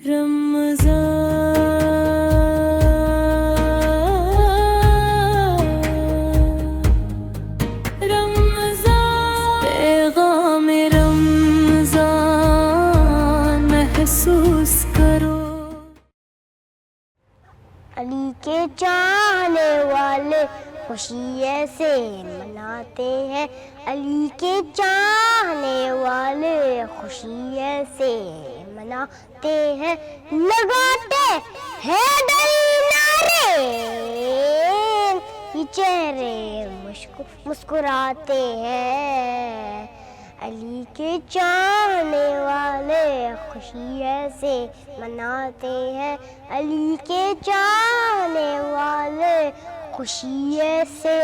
پیغام رمضان محسوس کرو. علی کے چاہنے والے خوشی ایسے مناتے ہیں، علی کے چاہنے والے خوشی ایسے مناتے ہیں، لگاتے ہیں دل نعرے، یہ چہرے مسکراتے ہیں. علی کے چاہنے والے خوشی ایسے مناتے ہیں، علی کے چاہنے والے خوشی ایسے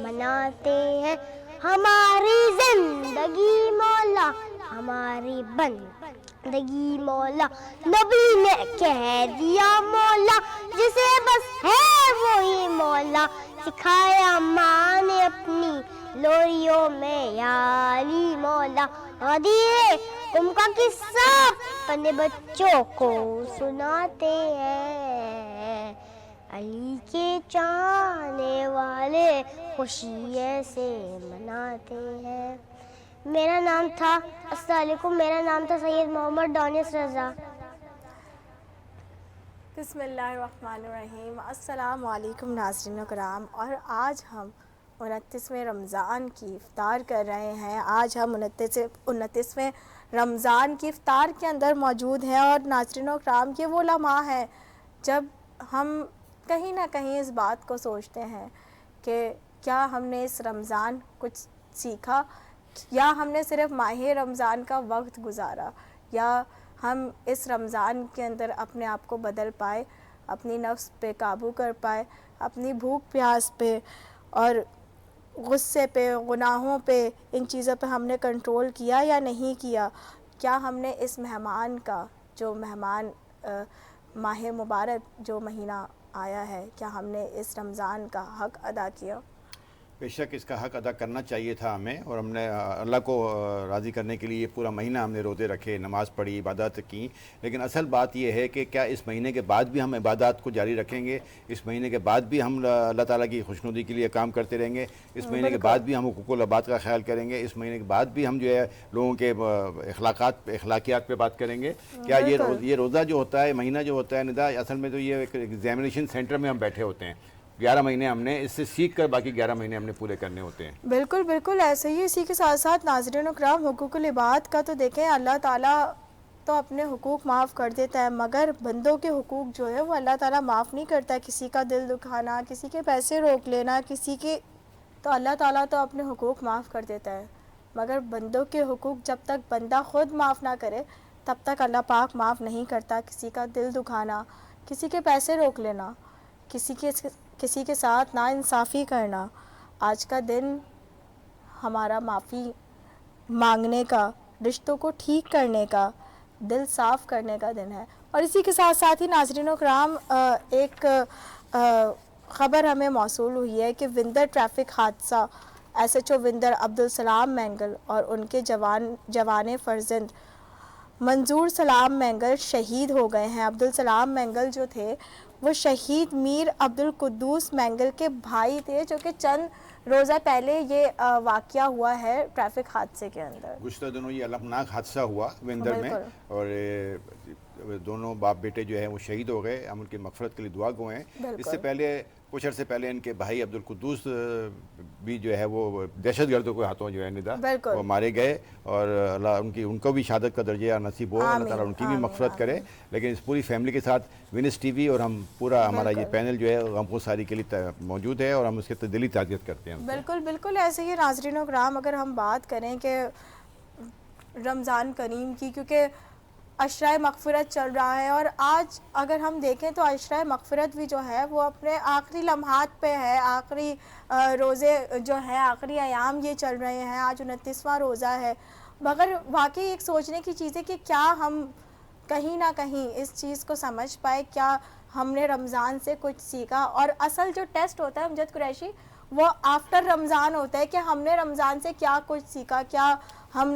مناتے ہیں. ہماری زندگی مولا، ہماری بندگی مولا، نبی نے کہہ دیا مولا، جسے بس ہے وہی مولا. سکھایا ماں نے اپنی لوریوں میں یا علی مولا. غدیر قوم کا قصہ اپنے بچوں کو سناتے ہیں، علی کے چاہنے والے خوشی ایسے مناتے ہیں. میرا نام تھا، السلام علیکم، میرا نام تھا سید محمد دانش رضا. بسم اللہ الرحمن الرحیم. السلام علیکم ناظرین کرام، اور آج ہم 29ویں رمضان کی افطار کر رہے ہیں. آج ہم 29ویں رمضان کی افطار کے اندر موجود ہیں، اور ناظرین کرام یہ وہ لمحہ ہے جب ہم کہیں نہ کہیں اس بات کو سوچتے ہیں کہ کیا ہم نے اس رمضان کچھ سیکھا، یا ہم نے صرف ماہ رمضان کا وقت گزارا، یا ہم اس رمضان کے اندر اپنے آپ کو بدل پائے، اپنی نفس پہ قابو کر پائے، اپنی بھوک پیاس پہ اور غصے پہ، گناہوں پہ، ان چیزوں پہ ہم نے کنٹرول کیا یا نہیں کیا. کیا ہم نے اس مہمان کا، جو مہمان ماہ مبارک جو مہینہ آیا ہے، کیا ہم نے اس رمضان کا حق ادا کیا؟ بے شک اس کا حق ادا کرنا چاہیے تھا ہمیں، اور ہم نے اللہ کو راضی کرنے کے لیے پورا مہینہ ہم نے روزے رکھے، نماز پڑھی، عبادات کی. لیکن اصل بات یہ ہے کہ کیا اس مہینے کے بعد بھی ہم عبادات کو جاری رکھیں گے؟ اس مہینے کے بعد بھی ہم اللہ تعالیٰ کی خوشنودی کے لیے کام کرتے رہیں گے؟ اس مہینے کے بعد بھی ہم حقوق العباد کا خیال کریں گے؟ اس مہینے کے بعد بھی ہم جو ہے لوگوں کے اخلاقیات پہ بات کریں گے؟ کیا یہ روزہ جو ہوتا ہے، مہینہ جو ہوتا ہے ندا، اصل میں تو یہ ایک ایگزامینیشن سینٹر میں ہم بیٹھے ہوتے ہیں. 11 مہینے ہم نے اس سے سیکھ کر باقی 11 مہینے ہم نے پورے کرنے ہوتے ہیں. بالکل بالکل ایسے ہی. اسی کے ساتھ ساتھ ناظرین اکرام، حقوق العباد کا تو دیکھیں، اللہ تعالیٰ تو اپنے حقوق معاف کر دیتا ہے، مگر بندوں کے حقوق جو ہے وہ اللہ تعالیٰ معاف نہیں کرتا. کسی کا دل دکھانا، کسی کے پیسے روک لینا، کسی کے، تو اللہ تعالیٰ تو اپنے حقوق معاف کر دیتا ہے، مگر بندوں کے حقوق جب تک بندہ خود معاف نہ کرے تب تک اللہ پاک معاف نہیں کرتا. کسی کا دل دکھانا، کسی کے پیسے روک لینا، کسی کے ساتھ ناانصافی کرنا. آج کا دن ہمارا معافی مانگنے کا، رشتوں کو ٹھیک کرنے کا، دل صاف کرنے کا دن ہے. اور اسی کے ساتھ ساتھ ہی ناظرین اکرام، ایک خبر ہمیں موصول ہوئی ہے کہ وندر ٹریفک حادثہ، ایس ایچ او وندر عبدالسلام مینگل اور ان کے جوان فرزند منظور سلام مینگل شہید ہو گئے ہیں. عبدالسلام مینگل جو تھے وہ شہید میر عبدالقدوس مینگل کے بھائی تھے، جو کہ چند روزہ پہلے یہ واقعہ ہوا ہے ٹریفک حادثے کے اندر. گزشتہ دنوں یہ المناک حادثہ ہوا وندر میں، اور دونوں باپ بیٹے جو ہیں وہ شہید ہو گئے. ہم ان کی مغفرت کے لیے دعا گو ہیں. اس سے پہلے کچھ عرصے پہلے ان کے بھائی عبدالقدوس بھی جو ہے وہ دہشت گردوں کے ہاتھوں جو ہے ندا وہ مارے گئے، اور اللہ ان کو بھی شہادت کا درجہ نصیب ہو، اللہ تعالیٰ ان کی بھی مغفرت کرے. لیکن اس پوری فیملی کے ساتھ ونس ٹی وی اور ہم پورا ہمارا یہ پینل جو ہے غم ساری کے لیے موجود ہے، اور ہم اس کے دلی تعزیت کرتے ہیں. بالکل بالکل ایسے ہی ناظرین و کرام، اگر ہم بات کریں کہ رمضان کریم کی، کیونکہ عشرہ مغفرت چل رہا ہے، اور آج اگر ہم دیکھیں تو عشرہ مغفرت بھی جو ہے وہ اپنے آخری لمحات پہ ہے. آخری روزے جو ہے، آخری ایام یہ چل رہے ہیں. آج 29واں روزہ ہے، مگر واقعی ایک سوچنے کی چیز ہے کہ کیا ہم کہیں نہ کہیں اس چیز کو سمجھ پائے، کیا ہم نے رمضان سے کچھ سیکھا. اور اصل جو ٹیسٹ ہوتا ہے امجد قریشی، وہ آفٹر رمضان ہوتا ہے کہ ہم نے رمضان سے کیا کچھ سیکھا. کیا ہم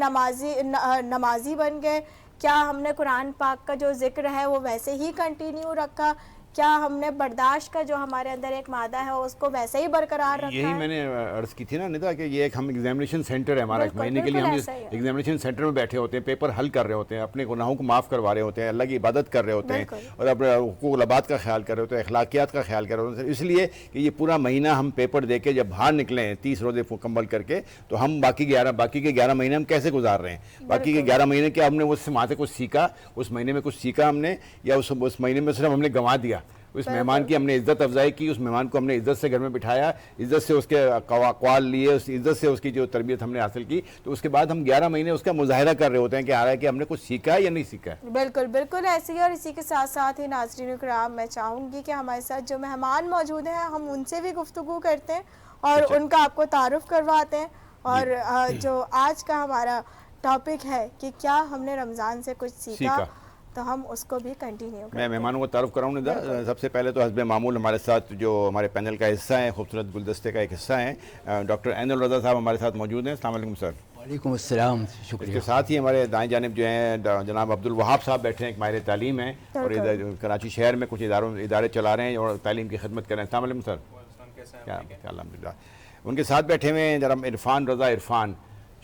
نمازی بن گئے، کیا ہم نے قرآن پاک کا جو ذکر ہے وہ ویسے ہی کنٹینیو رکھا؟ کیا ہم نے برداشت کا جو ہمارے اندر ایک مادہ ہے اس کو ویسے ہی برقرار رکھا ہے؟ یہی میں نے عرض کی تھی نا ندا کہ یہ ایک ہم ایگزامینیشن سینٹر ہے ہمارا، ایک مہینے کے لیے ہم ایگزامینیشن سینٹر میں بیٹھے ہوتے ہیں، پیپر حل کر رہے ہوتے ہیں، اپنے گناہوں کو معاف کروا رہے ہوتے ہیں، اللہ کی عبادت کر رہے ہوتے ہیں اور اپنے حقوق العباد کا خیال کر رہے ہوتے ہیں، اخلاقیات کا خیال کر رہے ہوتے ہیں. اس لیے کہ یہ پورا مہینہ ہم پیپر دے کے جب باہر نکلیں 30 روزے مکمل کر کے، تو ہم باقی کے 11 مہینے ہم کیسے گزار رہے ہیں؟ باقی کے 11 مہینے کیا ہم نے اس وہاں سے کچھ سیکھا؟ اس مہینے میں کچھ سیکھا ہم نے، یا اس مہینے میں صرف ہم نے گنوا دیا؟ اس مہمان کی ہم نے عزت افزائی کی، اس مہمان کو ہم نے عزت سے گھر میں بٹھایا، عزت سے اس کے اقوال لیے، اس عزت سے اس کی جو تربیت ہم نے حاصل کی، تو اس کے بعد ہم 11 مہینے اس کا مظاہرہ کر رہے ہوتے ہیں کہ آ رہا ہے کہ ہم نے کچھ سیکھا ہے یا نہیں سیکھا ہے. بالکل بالکل ایسے ہی. اور اسی کے ساتھ ساتھ ہی ناظرین کرام میں چاہوں گی کہ ہمارے ساتھ جو مہمان موجود ہیں ہم ان سے بھی گفتگو کرتے ہیں اور ان کا آپ کو تعارف کرواتے ہیں. اور جو آج کا ہمارا ٹاپک ہے کہ کیا ہم نے رمضان سے کچھ سیکھا، تو ہم اس کو بھی کنٹینیو کریں. میں مہمانوں کو تعارف کراؤں ندا. سب سے پہلے تو حسب معمول ہمارے ساتھ جو ہمارے پینل کا حصہ ہیں، خوبصورت گلدستے کا ایک حصہ ہیں، ڈاکٹر عین الرضا صاحب ہمارے ساتھ موجود ہیں. السلام علیکم سر. وعلیکم السلام، اس شکریہ. کے ساتھ ہی ہمارے دائیں جانب جو ہیں جناب عبدالوہاب صاحب بیٹھے ہیں، ایک ماہر تعلیم ہیں اور ادھر کراچی شہر میں کچھ ادارے چلا رہے ہیں اور تعلیم کی خدمت کر رہے ہیں. السلام علیکم سر. کیا الحمد للہ. ان کے ساتھ بیٹھے ہوئے ہیں جناب عرفان رضا عرفان،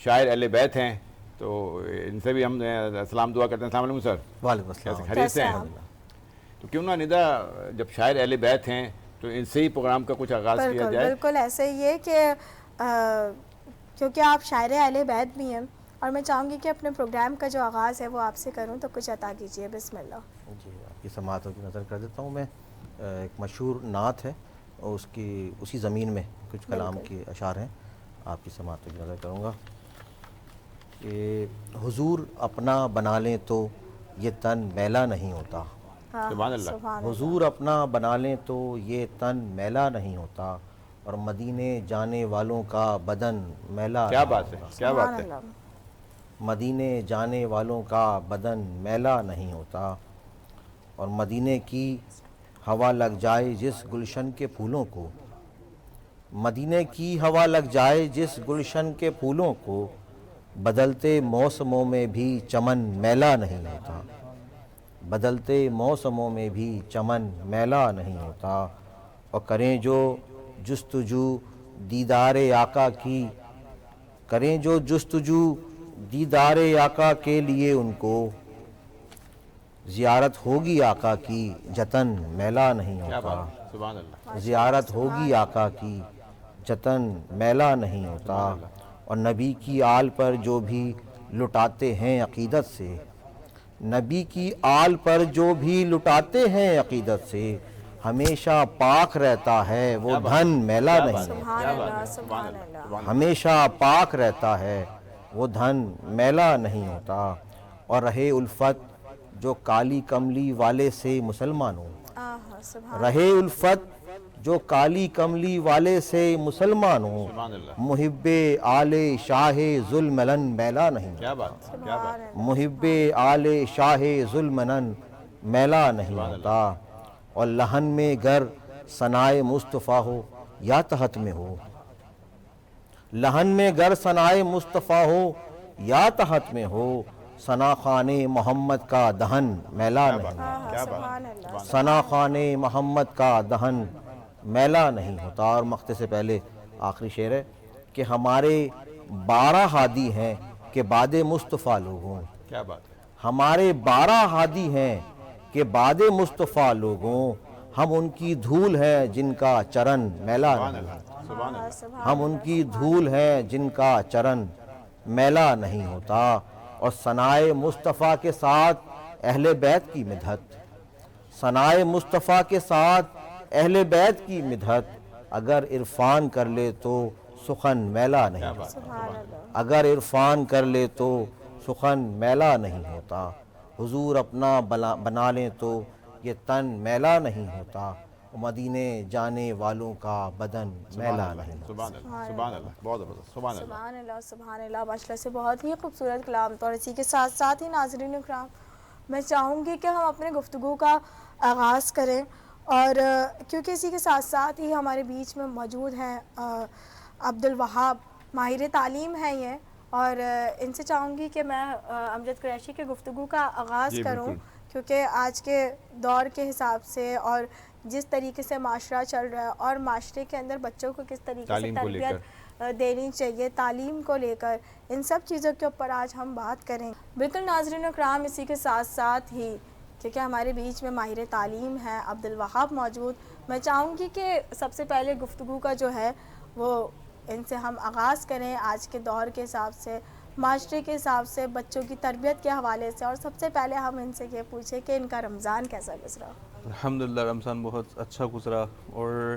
شاعر اہل بیت ہیں، تو ان سے بھی ہم سلام دعا کرتے ہیں. السلام علیکم سر. وعلیکم السلام. خیریت سے ہیں؟ تو کیوں نہ ندا جب شاعر اہل بیت ہیں تو ان سے ہی پروگرام کا کچھ آغاز کیا جائے. بالکل ایسے ہی ہے کہ کیونکہ آپ شاعر اہل بیت بھی ہیں اور میں چاہوں گی کہ اپنے پروگرام کا جو آغاز ہے وہ آپ سے کروں، تو کچھ عطا کیجیے. بسم اللہ. جی آپ کی سماعتوں کی نظر کر دیتا ہوں. میں ایک مشہور نعت ہے اور اسی زمین میں کچھ کلام کے اشعار ہیں، آپ کی سماعتوں کی نظر کروں گا. کہ حضور اپنا بنا لیں تو یہ تن میلا نہیں ہوتا. سبحان اللہ. حضور اپنا بنا لیں تو یہ تن میلا نہیں ہوتا، اور مدینے جانے والوں کا بدن میلا. کیا بات ہے، کیا بات ہے. مدینے جانے والوں کا بدن میلا نہیں ہوتا، اور مدینے کی ہوا لگ جائے جس گلشن کے پھولوں کو، مدینے کی ہوا لگ جائے جس گلشن کے پھولوں کو، بدلتے موسموں میں بھی چمن میلا نہیں ہوتا. بدلتے موسموں میں بھی چمن میلا نہیں ہوتا. اور کریں جو جستجو دیدار آقا کی، کریں جو جستجو دیدار آقا کے لیے ان کو، زیارت ہوگی آقا کی جتن میلا نہیں ہوتا. سبحان اللہ. زیارت ہوگی آقا کی جتن میلا نہیں ہوتا. اور نبی کی آل پر جو بھی لٹاتے ہیں عقیدت سے، نبی کی آل پر جو بھی لٹاتے ہیں عقیدت سے، ہمیشہ پاک رہتا ہے وہ دھن میلا نہیں ہوتا. ہمیشہ پاک رہتا ہے وہ دھن میلا نہیں ہوتا. اور رہے الفت جو کالی کملی والے سے مسلمانوں، رہے الفت جو کالی کملی والے سے مسلمانوں، محب آل شاہ ذوالمنن میلا نہیں. کیا بات، کیا بات. محب آل شاہ ذوالمنن میلا نہیں ہوتا. اور لہن میں گر ثنائے مصطفیٰ ہو یا تحت میں ہو، لہن میں گر ثنائے مصطفیٰ ہو یا تحت میں ہو، ثنا خان محمد کا دہن میلا نہیں. ثنا خان محمد کا دہن میلا نہیں ہوتا. اور مقتے سے پہلے آخری شعر ہے کہ ہمارے 12 ہادی ہیں کہ بعد مصطفیٰ لوگوں. کیا بات ہے. ہمارے 12 ہادی ہیں کہ بعد مصطفیٰ لوگوں، ہم ان کی دھول ہیں جن کا چرن میلا نہیں. ہم ان کی دھول ہیں جن کا چرن میلا نہیں ہوتا. اور ثنائے مصطفیٰ کے ساتھ اہل بیت کی مدحت، ثنائے مصطفیٰ کے ساتھ اہل بیت کی مدحت، اگر عرفان کر لے تو سخن میلا نہیں ہوتا. اگر عرفان کر لے تو سخن میلا نہیں ہوتا. حضور اپنا بنا لیں تو یہ تن میلا نہیں ہوتا. مدینے جانے والوں کا بدن میلا نہیں ہوتا. سبحان اللہ، سبحان اللہ. بہت زبردست. سبحان اللہ. سبحان اللہ، سبحان اللہ. ماشاءاللہ سے بہت ہی خوبصورت کلام. تو اسی کے ساتھ ساتھ ہی ناظرین اکرام میں چاہوں گی کہ ہم اپنے گفتگو کا آغاز کریں، اور کیونکہ اسی کے ساتھ ساتھ ہی ہمارے بیچ میں موجود ہیں عبدالوہاب، ماہر تعلیم ہیں یہ، اور ان سے چاہوں گی کہ میں امجد قریشی کے گفتگو کا آغاز کروں، کیونکہ آج کے دور کے حساب سے اور جس طریقے سے معاشرہ چل رہا ہے اور معاشرے کے اندر بچوں کو کس طریقے سے تربیت دینی چاہیے تعلیم کو لے کر، ان سب چیزوں کے اوپر آج ہم بات کریں۔ بالکل ناظرین اکرام، اسی کے ساتھ ساتھ ہی کیونکہ ہمارے بیچ میں ماہر تعلیم ہیں عبدالوہاب موجود، میں چاہوں گی کہ سب سے پہلے گفتگو کا جو ہے وہ ان سے ہم آغاز کریں آج کے دور کے حساب سے، معاشرے کے حساب سے، بچوں کی تربیت کے حوالے سے، اور سب سے پہلے ہم ان سے یہ پوچھیں کہ ان کا رمضان کیسا گزرا؟ الحمدللہ رمضان بہت اچھا گزرا، اور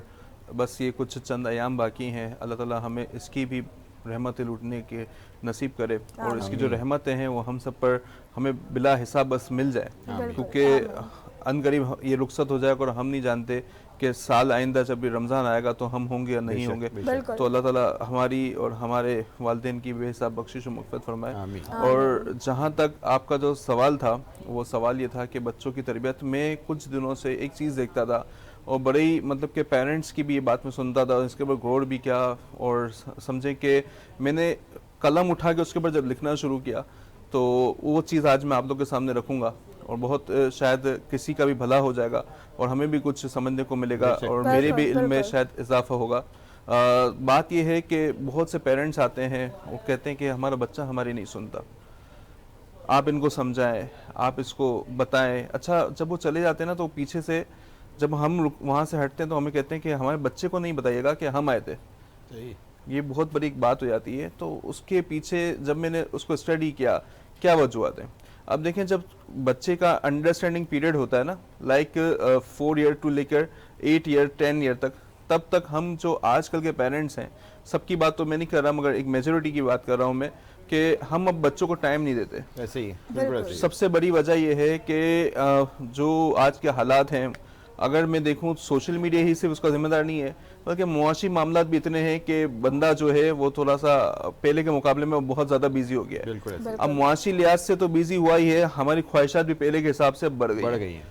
بس یہ کچھ چند ایام باقی ہیں، اللہ تعالیٰ ہمیں اس کی بھی رحمتیں لوٹنے کے نصیب کرے، اور اس کی جو رحمتیں ہیں وہ ہم سب پر ہمیں بلا حساب بس مل جائے، کیونکہ ان قریب یہ رخصت ہو جائے گا اور ہم نہیں جانتے کہ سال آئندہ جب بھی رمضان آئے گا تو ہم ہوں گے یا نہیں ہوں گے۔ تو اللہ تعالیٰ ہماری اور ہمارے والدین کی بے حساب بخشش و مغفرت فرمائے۔ اور جہاں تک آپ کا جو سوال تھا، وہ سوال یہ تھا کہ بچوں کی تربیت میں کچھ دنوں سے ایک چیز دیکھتا تھا، اور بڑے ہی مطلب کہ پیرنٹس کی بھی یہ بات میں سنتا تھا، اس کے اوپر غور بھی کیا، اور سمجھیں کہ میں نے قلم اٹھا کے اس کے اوپر جب لکھنا شروع کیا تو وہ چیز آج میں آپ لوگوں کے سامنے رکھوں گا، اور بہت شاید کسی کا بھی بھلا ہو جائے گا اور ہمیں بھی کچھ سمجھنے کو ملے گا، اور میرے بھی علم میں شاید اضافہ ہوگا۔ بات یہ ہے کہ بہت سے پیرنٹس آتے ہیں، وہ کہتے ہیں کہ ہمارا بچہ ہماری نہیں سنتا، آپ ان کو سمجھائیں، آپ اس کو بتائیں۔ اچھا جب وہ چلے جاتے ہیں نا تو پیچھے سے جب ہم وہاں سے ہٹتے ہیں تو ہمیں کہتے ہیں کہ ہمارے بچے کو نہیں بتائیے گا کہ ہم آئے تھے۔ یہ بہت بڑی ایک بات ہو جاتی ہے۔ تو اس کے پیچھے جب میں نے اس کو اسٹڈی کیا کیا وجوہات ہیں، اب دیکھیں جب بچے کا انڈرسٹینڈنگ پیریڈ ہوتا ہے نا، لائک 4 ایئر ٹو لے کر 8 ایئر 10 ایئر تک، تب تک ہم جو آج کل کے پیرنٹس ہیں، سب کی بات تو میں نہیں کر رہا مگر ایک میجورٹی کی بات کر رہا ہوں میں، کہ ہم اب بچوں کو ٹائم نہیں دیتے۔ ایسے ہی سب سے بڑی وجہ یہ ہے کہ جو آج کے حالات ہیں، اگر میں دیکھوں سوشل میڈیا ہی صرف اس کا ذمہ دار نہیں ہے، بلکہ معاشی معاملات بھی اتنے ہیں کہ بندہ جو ہے وہ تھوڑا سا پہلے کے مقابلے میں بہت زیادہ بیزی ہو گیا ہے۔ اب معاشی لحاظ سے تو بیزی ہوا ہی ہے، ہماری خواہشات بھی پہلے کے حساب سے بڑھ گئی ہیں۔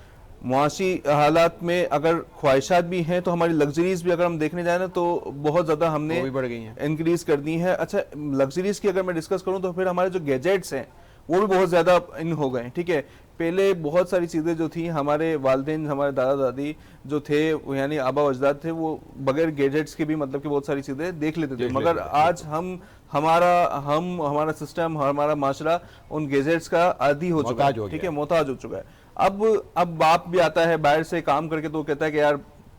معاشی حالات میں اگر خواہشات بھی ہیں تو ہماری لگژریز بھی اگر ہم دیکھنے جائیں نا تو بہت زیادہ ہم نے انکریز کر دی ہے۔ اچھا لگژریز کی اگر میں ڈسکس کروں تو پھر ہمارے جو گیجٹس ہیں وہ بھی بہت زیادہ ان ہو گئے ہیں، ٹھیک ہے۔ پہلے بہت ساری چیزیں جو تھیں، ہمارے والدین، ہمارے دادا دادی جو تھے، یعنی آبا و اجداد تھے، وہ بغیر گیجٹس کے بھی مطلب کہ بہت ساری چیزیں دیکھ لیتے تھے، مگر آج ہمارا سسٹم، ہمارا معاشرہ ان گیجٹس کا عادی ہو چکا ہے، ٹھیک ہے، محتاج ہو چکا ہے۔ اب باپ بھی آتا ہے باہر سے کام کر کے تو وہ کہتا ہے کہ یار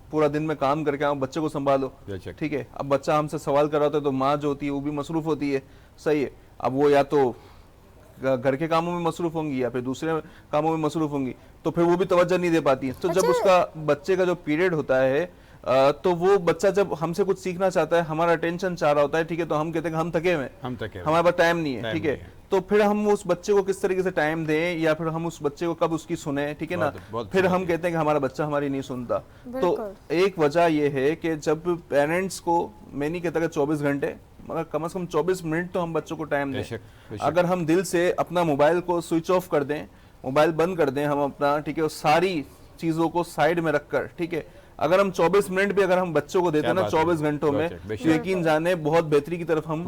پورا دن میں کام کر کے آؤں، بچے کو سنبھالو، ٹھیک ہے۔ اب بچہ ہم سے سوال کر رہا ہوتا ہے تو ماں جو ہوتی ہے وہ بھی مصروف ہوتی ہے، صحیح ہے۔ اب وہ یا تو گھر کے کاموں میں مصروف ہوں گی یا پھر دوسرے کاموں میں مصروف ہوں گی، تو پھر وہ بھی توجہ نہیں دے پاتی ہیں۔ تو جب اس کا بچے کا جو پیریڈ ہوتا ہے تو وہ بچہ جب ہم سے کچھ سیکھنا چاہتا ہے، ہمارا اٹینشن چاہ رہا ہوتا ہے، ٹھیک ہے، تو ہم کہتے ہیں کہ ہم تھکے ہوئے ہیں، ہمارے پاس ٹائم نہیں ہے، ٹھیک ہے۔ تو پھر ہم اس بچے کو کس طریقے سے ٹائم دیں، یا پھر ہم اس بچے کو کب اس کی سنیں، ٹھیک ہے نا، پھر ہم کہتے ہیں کہ ہمارا بچہ ہماری نہیں سنتا۔ تو ایک وجہ یہ ہے کہ جب پیرنٹس کو، میں نہیں کہتا کہ 24 گھنٹے، مگر کم از کم 24 منٹ تو ہم بچوں کو ٹائم دیں۔ اگر ہم دل سے اپنا موبائل کو سوئچ آف کر دیں، موبائل بند کر دیں ہم اپنا، ٹھیک ہے، ساری چیزوں کو سائیڈ میں رکھ کر، ٹھیک ہے، اگر ہم 24 منٹ بھی اگر ہم بچوں کو دیتے ہیں نا 24 گھنٹوں میں، تو یقین جانے بہت بہتری کی طرف ہم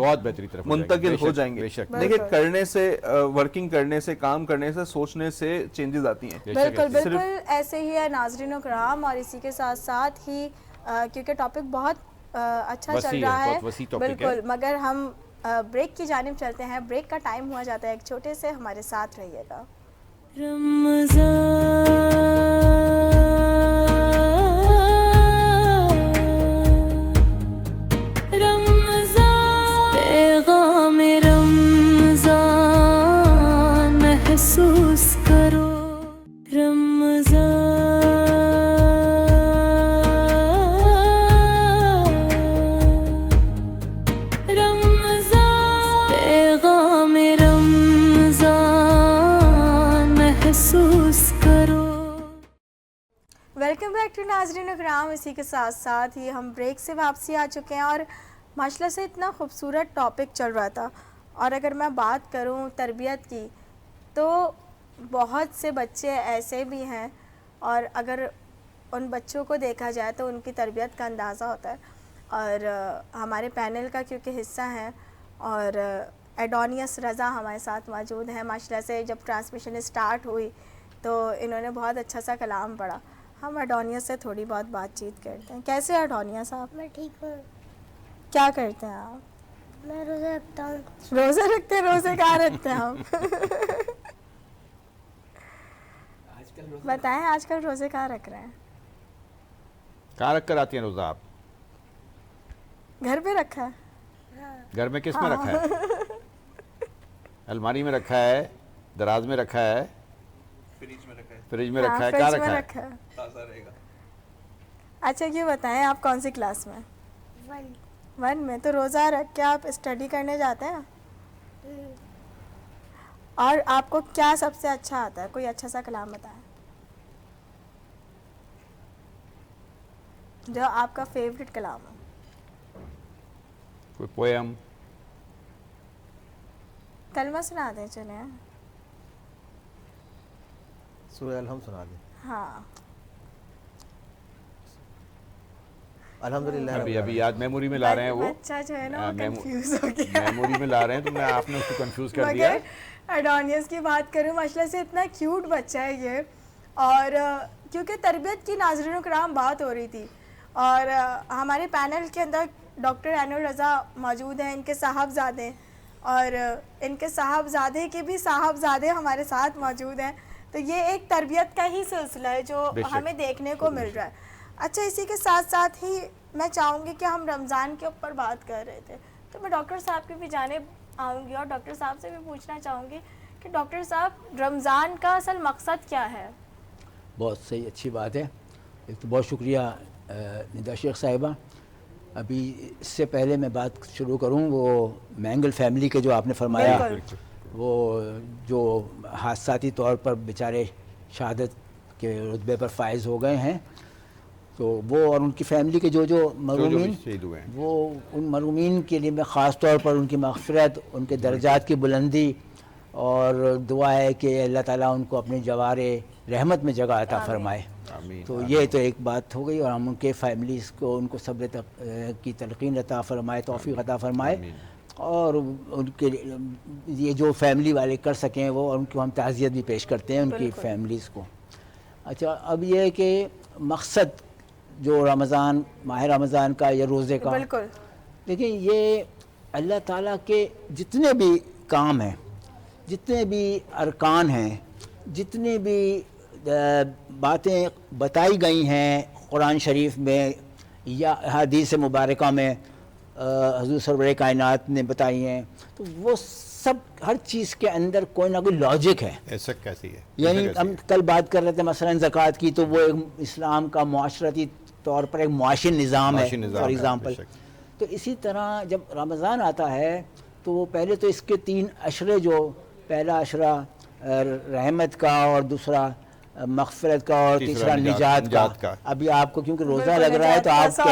منتقل ہو جائیں گے۔ دیکھیں کرنے سے، ورکنگ کرنے سے، کام کرنے سے، سوچنے سے چینجز آتی ہیں۔ بالکل بالکل ایسے ہی ہے ناظرین و کرام، اور اسی کے ساتھ ساتھ ہی کیونکہ ٹاپک بہت اچھا چل رہا ہے، بالکل، مگر ہم بریک کی جانب چلتے ہیں، بریک کا ٹائم ہوا جاتا ہے ایک چھوٹے سے، ہمارے ساتھ رہیے گا۔ پیغام رمضان محسوس کرو، ویلکم بیک ٹو ناظرین اکرام، اسی کے ساتھ ساتھ ہی ہم بریک سے واپسی آ چکے ہیں، اور ماشاءاللہ سے اتنا خوبصورت ٹاپک چل رہا تھا۔ اور اگر میں بات کروں تربیت کی تو بہت سے بچے ایسے بھی ہیں، اور اگر ان بچوں کو دیکھا جائے تو ان کی تربیت کا اندازہ ہوتا ہے، اور ہمارے پینل کا کیونکہ حصہ ہیں اور ایڈونیس رضا ہمارے ساتھ موجود ہیں. ماشاءاللہ سے جب ٹرانسمیشن اسٹارٹ ہوئی تو انہوں نے بہت اچھا سا کلام پڑھا. ہم ایڈونیس سے تھوڑی بہت بات چیت کرتے ہیں. کیسے ایڈونیس صاحب؟ میں ٹھیک ہوں. کیا کرتے ہیں آپ؟ میں روزہ رکھتا ہوں. روزے رکھتے ہیں؟ روزے کہاں رکھتے ہیں ہم؟ بتائیں آج کل روزے کہاں رکھ رہے ہیں؟ کہاں رکھ کر آتی ہیں روزہ آپ؟ گھر پہ رکھا ہے. گھر میں کس میں رکھا ہے؟ الماری میں رکھا ہے، دراز میں رکھا ہے، فریج میں رکھا ہے، کہاں رکھا ہے؟ تازہ رہے گا. اچھا یہ بتائیں آپ کون سی کلاس میں؟ 1 میں. تو روزہ رکھ کے آپ اسٹڈی کرنے جاتے ہیں؟ اور آپ کو کیا سب سے اچھا آتا ہے؟ کوئی اچھا سا کلام بتائیں جو آپ کا فیوریٹ کلام ہو. کوئی پویم؟ کلمہ سنا دیں چلیں. سورہ الحمد سنا دیں. ہاں الحمدللہ. ابھی یاد میموری میں لا رہے ہیں وہ. بچہ جو ہے نا وہ کنفیوز ہو گیا. میموری میں لا رہے ہیں تو میں آپ نے اس کو کنفیوز کر دیا. مگر ایڈونیس کی بات کروں ماشاءاللہ سے اتنا کیوٹ بچہ ہے یہ. اور کیونکہ تربیت کی ناظرین و کرام بات ہو رہی تھی اور ہمارے پینل کے اندر ڈاکٹر اینور رضا موجود ہیں. ان کے صاحبزادے اور ان کے صاحبزادے کے بھی صاحبزادے ہمارے ساتھ موجود ہیں. تو یہ ایک تربیت کا ہی سلسلہ ہے جو ہمیں دیکھنے کو مل رہا ہے. اچھا اسی کے ساتھ ساتھ ہی میں چاہوں گی کہ ہم رمضان کے اوپر بات کر رہے تھے تو میں ڈاکٹر صاحب کی بھی جانب آؤں گی اور ڈاکٹر صاحب سے بھی پوچھنا چاہوں گی کہ ڈاکٹر صاحب رمضان کا اصل مقصد کیا ہے؟ بہت صحیح، اچھی بات ہے. ایک تو بہت شکریہ ندا شیخ صاحبہ. ابھی اس سے پہلے میں بات شروع کروں وہ مینگل فیملی کے جو آپ نے فرمایا وہ جو حادثاتی طور پر بیچارے شہادت کے رتبے پر فائز ہو گئے ہیں تو وہ اور ان کی فیملی کے جو مرحومین وہ ان مرحومین کے لیے میں خاص طور پر ان کی مغفرت، ان کے درجات کی بلندی اور دعا ہے کہ اللہ تعالیٰ ان کو اپنے جوار رحمت میں جگہ عطا فرمائے. تو یہ تو ایک بات ہو گئی اور ہم ان کے فیملیز کو ان کو صبر کی تلقین عطا فرمائے، توفیق عطا فرمائے اور ان کے یہ جو فیملی والے کر سکیں وہ اور ان کو ہم تعزیت بھی پیش کرتے ہیں ان کی فیملیز کو. اچھا اب یہ ہے کہ مقصد جو رمضان ماہ رمضان کا یا روزے کا، دیکھیں یہ اللہ تعالیٰ کے جتنے بھی کام ہیں، جتنے بھی ارکان ہیں، جتنے بھی باتیں بتائی گئی ہیں قرآن شریف میں یا حدیث مبارکہ میں حضور سرور کائنات نے بتائی ہیں، تو وہ سب ہر چیز کے اندر کوئی نہ کوئی لاجک ہے. ایسا کیسی ہے؟ یعنی ہم کل بات کر رہے تھے مثلا زکوٰۃ کی تو وہ ایک اسلام کا معاشرتی طور پر ایک معاشی نظام ہے فار ایگزامپل. تو اسی طرح جب رمضان آتا ہے تو وہ پہلے تو اس کے 3 عشرے جو پہلا عشرہ رحمت کا اور دوسرا مغفرت کا اور تیسرا نجات کا. ابھی آپ کو کیونکہ روزہ لگ رہا ہے تو آپ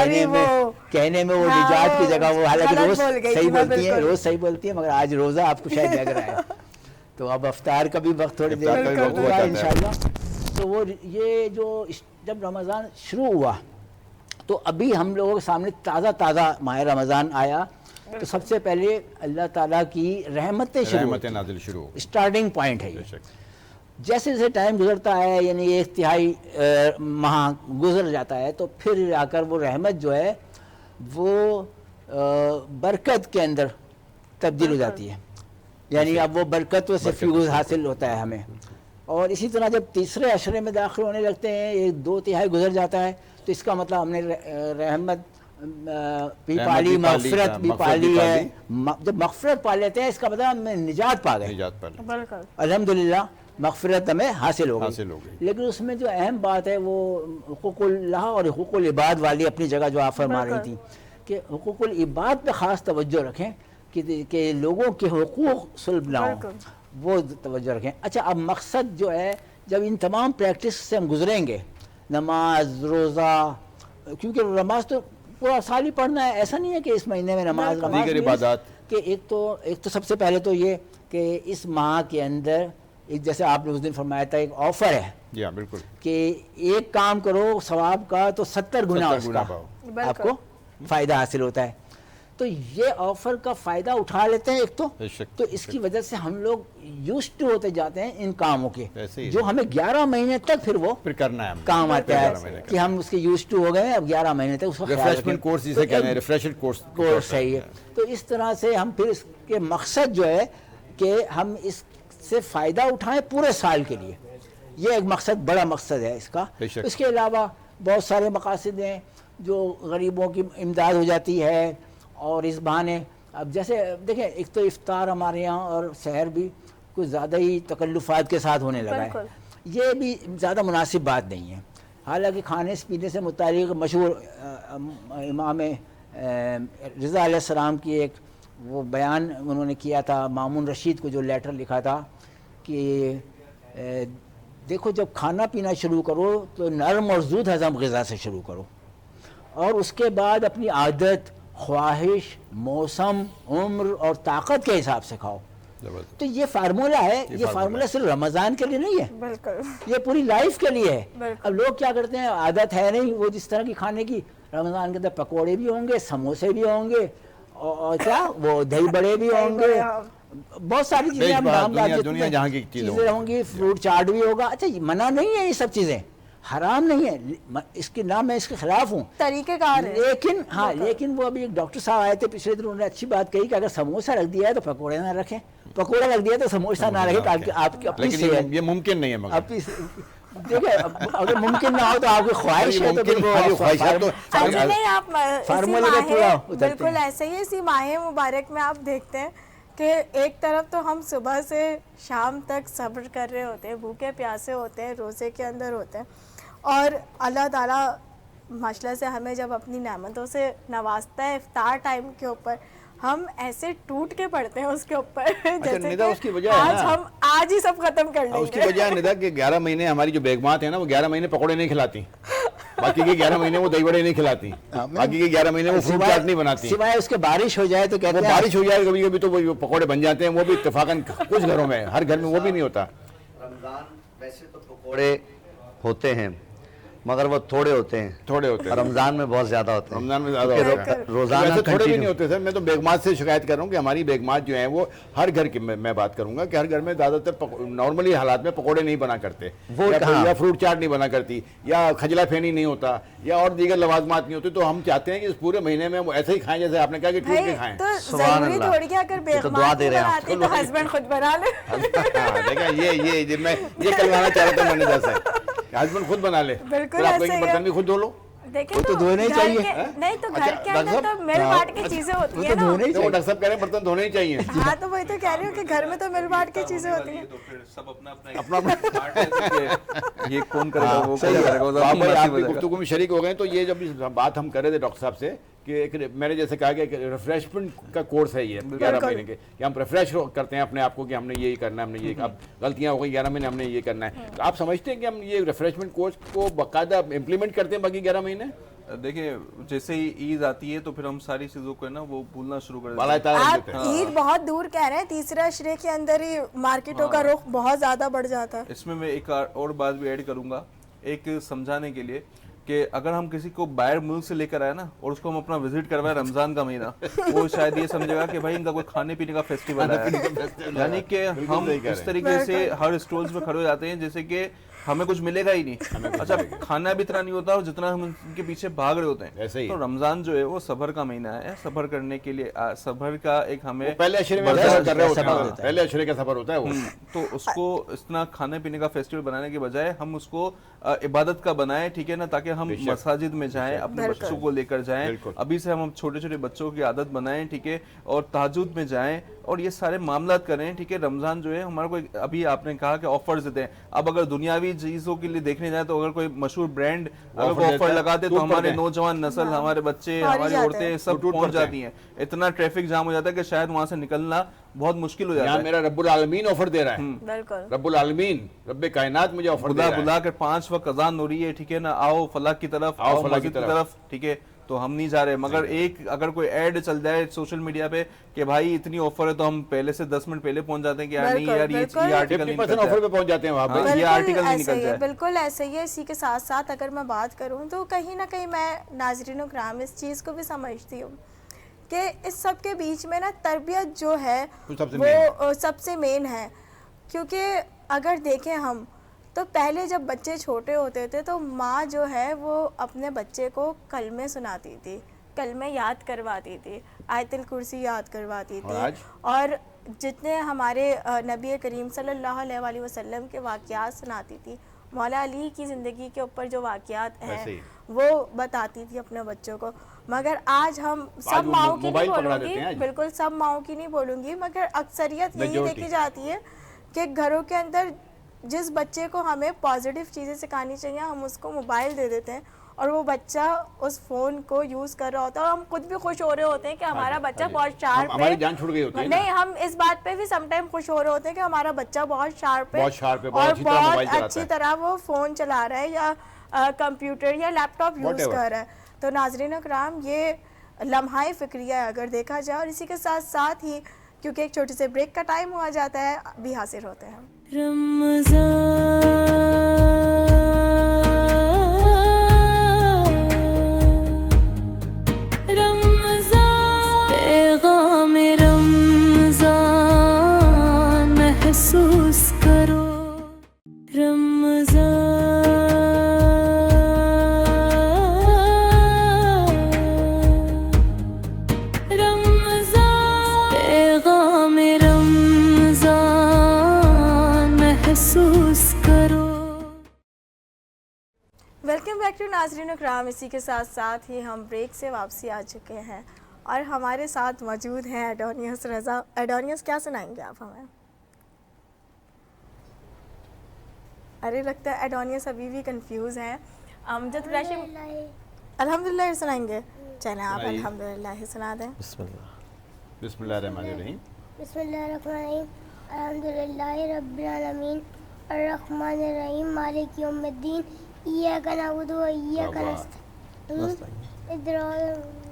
کہنے میں وہ نجات کی جگہ وہ حالانکہ روز صحیح بولتی ہیں، روز صحیح بولتی ہیں، مگر آج روزہ آپ کو شاید لگ رہا ہے. تو اب افطار کا بھی وقت تھوڑی دیر ہوگا انشاءاللہ. تو وہ یہ جو جب رمضان شروع ہوا تو ابھی ہم لوگوں کے سامنے تازہ ماہ رمضان آیا تو سب سے پہلے اللہ تعالیٰ کی رحمتیں نازل شروع اسٹارٹنگ پوائنٹ ہے یہ. جیسے جیسے ٹائم گزرتا ہے یعنی ایک تہائی ماہ گزر جاتا ہے تو پھر آ کر وہ رحمت جو ہے وہ برکت کے اندر تبدیل ہو جاتی ہے. یعنی اب وہ برکت سے فیوز حاصل ہوتا ہے ہمیں. اور اسی طرح جب تیسرے عشرے میں داخل ہونے لگتے ہیں 1-2 تہائی گزر جاتا ہے تو اس کا مطلب ہم نے رحمت بھی پالی، مغفرت بھی پالی ہے. جب مغفرت پا لیتے ہیں اس کا مطلب ہم نجات پا گئے، الحمدللہ مغفرت ہمیں حاصل ہو گئی. لیکن اس میں جو اہم بات ہے وہ حقوق اللہ اور حقوق العباد والی اپنی جگہ جو آپ فرما رہی تھی کہ حقوق العباد پہ خاص توجہ رکھیں کہ لوگوں کے حقوق سلب نہ ہوں، وہ توجہ رکھیں. اچھا اب مقصد جو ہے جب ان تمام پریکٹس سے ہم گزریں گے، نماز، روزہ، کیونکہ نماز تو پورا سال ہی پڑھنا ہے، ایسا نہیں ہے کہ اس مہینے میں نماز کہ ایک تو سب سے پہلے تو یہ کہ اس ماہ کے اندر ایک جیسے آپ نے اس دن فرمایا تھا ایک آفر ہے بالکل کہ ایک کام کرو ثواب کا تو 70 گنا اس کا آپ کو فائدہ حاصل ہوتا ہے. تو یہ آفر کا فائدہ اٹھا لیتے ہیں ایک بے شک، تو اس کی وجہ سے ہم لوگ یوزڈ ہوتے جاتے ہیں ان کاموں کے، ایسے ہی جو ہمیں 11 مہینے تک پھر وہ پھر کرنا ہے ہمیں، کام آتا ہے 11 مہینے کہ ہم اس کے یوزڈ ہو گئے ہیں، اب 11 مہینے تک اس کا خیال ریفریشمنٹ رکھیں۔ کورس تو جسے کہتے ہیں، ایک ریفریشر کورس کورس صحیح ہے۔ تو اس طرح سے ہم پھر اس کے مقصد جو ہے کہ ہم اس سے فائدہ اٹھائیں پورے سال کے لیے، یہ ایک مقصد، بڑا مقصد ہے اس کا۔ بے شک۔ اس کے علاوہ بہت سارے مقاصد ہیں جو غریبوں کی امداد ہو جاتی ہے، اور اس بہانے اب جیسے دیکھیں ایک تو افطار ہمارے یہاں اور سحر بھی کچھ زیادہ ہی تکلفات کے ساتھ ہونے لگا ہے، یہ بھی زیادہ مناسب بات نہیں ہے۔ حالانکہ کھانے پینے سے متعلق مشہور امام رضا علیہ السلام کی ایک وہ بیان انہوں نے کیا تھا مامون رشید کو، جو لیٹر لکھا تھا کہ دیکھو جب کھانا پینا شروع کرو تو نرم اور زود ہضم غذا سے شروع کرو، اور اس کے بعد اپنی عادت، خواہش، موسم، عمر اور طاقت کے حساب سے کھاؤ۔ تو یہ فارمولہ ہے، یہ فارمولہ صرف رمضان کے لیے نہیں ہے، بالکل یہ پوری لائف کے لیے ہے۔ اب لوگ کیا کرتے ہیں، عادت ہے نہیں وہ جس طرح کی کھانے کی، رمضان کے اندر پکوڑے بھی ہوں گے، سموسے بھی ہوں گے، اور کیا وہ دہی بڑے بھی ہوں گے، بہت ساری چیزیں ہم نام دنیا جہاں کی چیزیں ہوں گی، فروٹ چاٹ بھی ہوگا۔ اچھا یہ منع نہیں ہے، یہ سب چیزیں حرام نہیں ہے، اس کے نام میں اس کے خلاف ہوں، طریقہ کار ہے۔ لیکن ہاں لیکن وہ ابھی ایک ڈاکٹر صاحب آئے تھے پچھلے دن، انہوں نے اچھی بات کہی کہ اگر سموسہ رکھ دیا ہے تو پکوڑے نہ رکھیں، پکوڑا رکھ دیا تو سموسہ نہ رکھیں، تاکہ آپ کی اپنی لیکن یہ ممکن نہیں ہے، مگر اپنی دیکھیں اگر ممکن نہ ہو تو آپ کی خواہش ہے تو نہیں آپ فارمولہ کا پورا بالکل ایسے ہی اسی ماہ مبارک میں آپ دیکھتے ہیں کہ ایک طرف تو ہم صبح سے شام تک صبر کر رہے ہوتے ہیں، بھوکے پیاسے ہوتے ہیں، روزے کے اندر ہوتے ہیں، اور اللہ تعالیٰ ماشاء اللہ سے ہمیں جب اپنی نعمتوں سے نوازتا ہے افطار ٹائم کے اوپر، ہم ایسے ٹوٹ کے پڑتے ہیں اس کے اوپر جیسے ندا اس کی وجہ کہ ہے آج نا، ہم آج ہی سب ختم کر لیں اس کی گے۔ وجہ ہے ندا کہ 11 مہینے ہماری جو بیگمات ہیں نا، وہ 11 مہینے پکوڑے نہیں کھلاتی، باقی کے 11 مہینے وہ دہی بڑے نہیں کھلاتی، باقی کے 11 مہینے وہ فروٹ چاٹ نہیں بناتی، سوائے اس کے بارش ہو جائے تو کہتے ہیں بارش ہو جائے کبھی کبھی تو وہ پکوڑے بن جاتے ہیں، وہ بھی اتفاقاً کچھ گھروں میں، ہر گھر میں وہ بھی نہیں ہوتا۔ رمضان ویسے تو پکوڑے ہوتے ہیں مگر وہ تھوڑے ہوتے ہیں، رمضان میں بہت زیادہ ہوتے ہیں، رمضان میں زیادہ ہوتا ہے، روزانہ تھوڑے بھی نہیں ہوتے سر۔ میں تو بیگمات سے شکایت کر رہا ہوں کہ ہماری بیگمات جو ہیں وہ ہر گھر کی، میں بات کروں گا کہ ہر گھر میں زیادہ تر نارملی حالات میں پکوڑے نہیں بنا کرتے، یا فروٹ چاٹ نہیں بنا کرتی، یا کھجلا پھینی نہیں ہوتا، یا اور دیگر لوازمات نہیں ہوتے، تو ہم چاہتے ہیں کہ اس پورے مہینے میں ایسے ہی کھائیں جیسے آپ نے کہا کہ ٹوٹ کے کھائیں۔ تو ضروری تھوڑی کہ اگر بیگمات بناتی تو ہسبینڈ خود بنا لے۔ دیکھا یہ میں یہ کروانا چاہ رہا تھا میں نے جیسے ہسبینڈ خود بنا لے، بالکل پھر آپ ایسے ہی برتن بھی خود دھو لو۔ دیکھیں تو دھونے ہی چاہیے، نہیں تو گھر کے اندر تو مل بانٹ کے چیزیں ہوتی ہیں نا، وہ ڈاکٹر صاحب کہہ رہے ہیں برتن دھونے ہی چاہیے۔ ہاں تو وہی تو کہہ رہی ہوں کہ گھر میں تو مل بانٹ کے چیزیں ہوتی ہیں۔ تو پھر سب اپنا یہ کون کرے گا، وہ کرے گا، آپ کی گفتگو میں شریک ہو گئے۔ تو یہ جب بات ہم کر رہے تھے ڈاکٹر صاحب سے کہ ایک میں نے جیسے کہا کہ ریفریشمنٹ کا کورس ہے یہ 11 مہینے کے، کہ ہم ریفریش کرتے ہیں اپنے آپ کو کہ ہم نے یہی کرنا ہے، ہم نے یہ، اب غلطیاں ہو گئی 11 مہینے ہم نے یہ کرنا ہے۔ تو آپ سمجھتے ہیں کہ ہم یہ ریفریشمنٹ کورس کو باقاعدہ امپلیمنٹ کرتے ہیں باقی 11 مہینے؟ دیکھیں جیسے ہی عید آتی ہے تو پھر ہم ساری چیزوں کو نا وہ بھولنا شروع کر دیتے بالا ہیں۔ تعالیٰ آپ عید بہت دور کہہ رہے ہیں، تیسرے عشرے کے اندر ہی مارکیٹوں کا رخ بہت زیادہ بڑھ جاتا ہے۔ اس میں ایک اور بات بھی ایڈ کروں گا، ایک سمجھانے کے لیے کہ اگر ہم کسی کو باہر ملک سے لے کر آئے نا اور اس کو ہم اپنا وزٹ کروائے رمضان کا مہینہ، وہ شاید یہ سمجھے گا کہ بھائی ان کا کوئی کھانے پینے کا فیسٹیول ہے، یعنی کہ ہم اس طریقے سے ہر اسٹالز میں کھڑے ہو جاتے ہیں جیسے کہ ہمیں کچھ ملے گا ہی نہیں۔ اچھا کھانا بھی اتنا نہیں ہوتا اور جتنا ہم ان کے پیچھے بھاگ رہے ہوتے ہیں۔ تو رمضان جو ہے وہ صبر کا مہینہ ہے، صبر کرنے کے لیے صبر کا ایک ہمیں پہلے عشرے میں کر رہے ہوتے ہیں، پہلے عشرے کا صبر ہوتا ہے وہ، تو اس کو اتنا کھانے پینے کا فیسٹیول بنانے کے بجائے ہم اس کو عبادت کا بنائیں، ٹھیک ہے نا، تاکہ ہم مساجد میں جائیں، اپنے بچوں کو لے کر جائیں، ابھی سے ہم چھوٹے چھوٹے بچوں کی عادت بنائیں، ٹھیک ہے، اور تہجد میں جائیں اور یہ سارے معاملات کریں، ٹھیک ہے۔ رمضان جو ہے ہمارا کوئی، ابھی آپ نے کہا کہ آفرز دیتے ہیں، اب اگر دنیاوی چیزوں کے لیے دیکھنے جائیں تو اگر کوئی مشہور برانڈ اگر کوئی آفر لگاتے تو ہمارے نوجوان نسل، ہمارے بچے، ہماری عورتیں سب پہنچ جاتی ہیں، اتنا ٹریفک جام ہو جاتا ہے کہ شاید وہاں سے نکلنا بہت مشکل ہو جاتا ہے۔ میرا رب العالمین آفر دے رہا ہے، رب العالمین رب کائنات مجھے آفر دے رہا ہے، بلا کر 5 وقت اذان ہو رہی ہے، ٹھیک ہے نا، آؤ فلاح کی طرف، آؤ مسجد کی طرف، ٹھیک ہے، تو ہم نہیں جا رہے، مگر ایک اگر کوئی ایڈ چل جائے سوشل میڈیا پہ کہ بھائی اتنی آفر ہے تو ہم پہلے سے 10 منٹ پہلے پہنچ جاتے ہیں کہ یار نہیں یار یہ آرٹیکل نہیں نکل آفر پہ پہنچ جاتے ہیں وہاں پہ، یہ آرٹیکل نہیں نکل جائے۔ بالکل ایسے ہی ہے۔ اسی کے ساتھ ساتھ اگر میں بات کروں تو کہیں نہ کہیں میں ناظرین و کرام اس چیز کو بھی سمجھتی ہوں کہ اس سب کے بیچ میں نا تربیت جو ہے وہ سب سے مین ہے. کیونکہ اگر دیکھیں ہم تو پہلے جب بچے چھوٹے ہوتے تھے تو ماں جو ہے وہ اپنے بچے کو کلمے سناتی تھی, کلمے یاد کرواتی تھی, آیت الکرسی یاد کرواتی تھی, اور جتنے ہمارے نبی کریم صلی اللہ علیہ وسلم کے واقعات سناتی تھی, مولا علی کی زندگی کے اوپر جو واقعات ہیں وہ بتاتی تھی اپنے بچوں کو. مگر آج ہم سب ماؤں کی نہیں بولوں گی, بالکل سب ماؤں کی نہیں بولوں گی, مگر اکثریت یہی دیکھی جاتی ہے کہ گھروں کے اندر جس بچے کو ہمیں پازیٹیو چیزیں سکھانی چاہیے ہم اس کو موبائل دے دیتے ہیں اور وہ بچہ اس فون کو یوز کر رہا ہوتا ہے, اور ہم خود بھی خوش ہو رہے ہوتے ہیں کہ ہمارا بچہ بہت شارپ ہے. ہماری جان چھوٹ گئی ہوتی ہے. نہیں, ہم اس بات پہ بھی سم ٹائم خوش ہو رہے ہوتے ہیں کہ ہمارا بچہ بہت شارپ ہے اور بہت اچھی طرح وہ فون چلا رہا ہے یا کمپیوٹر یا لیپ ٹاپ یوز کر رہا ہے. تو ناظرین اکرام, یہ لمحہ فکریہ ہے اگر دیکھا جائے, اور اسی کے ساتھ ساتھ ہی کیونکہ ایک چھوٹے سے بریک کا ٹائم ہوا جاتا ہے, بھی حاضر ہوتے ہیں. پیغام رمضان محسوس کرو, پیغام رمضان محسوس کرو. ویلکم بیک ٹو ناظرین اکرام. اسی کے ساتھ ساتھ ہی ہم بریک سے واپسی آ چکے ہیں اور ہمارے ساتھ موجود ہیں ایڈونیس رضا. ایڈونیس, کیا سنائیں گے آپ ہمیں؟ ارے لگتا ہے ایڈونیس ابھی بھی کنفیوز ہیں. امجد قریشی الحمدللہ سنائیں گے. چلیں آپ الحمدللہ ہی سنا دیں. بسم اللہ الرحمن الرحیم. بسم اللہ الرحمن الرحیم. الحمدللہ رب العالمین الرحمن الرحیم مالک یوم الدین ایاک نعبد و ایاک نستعین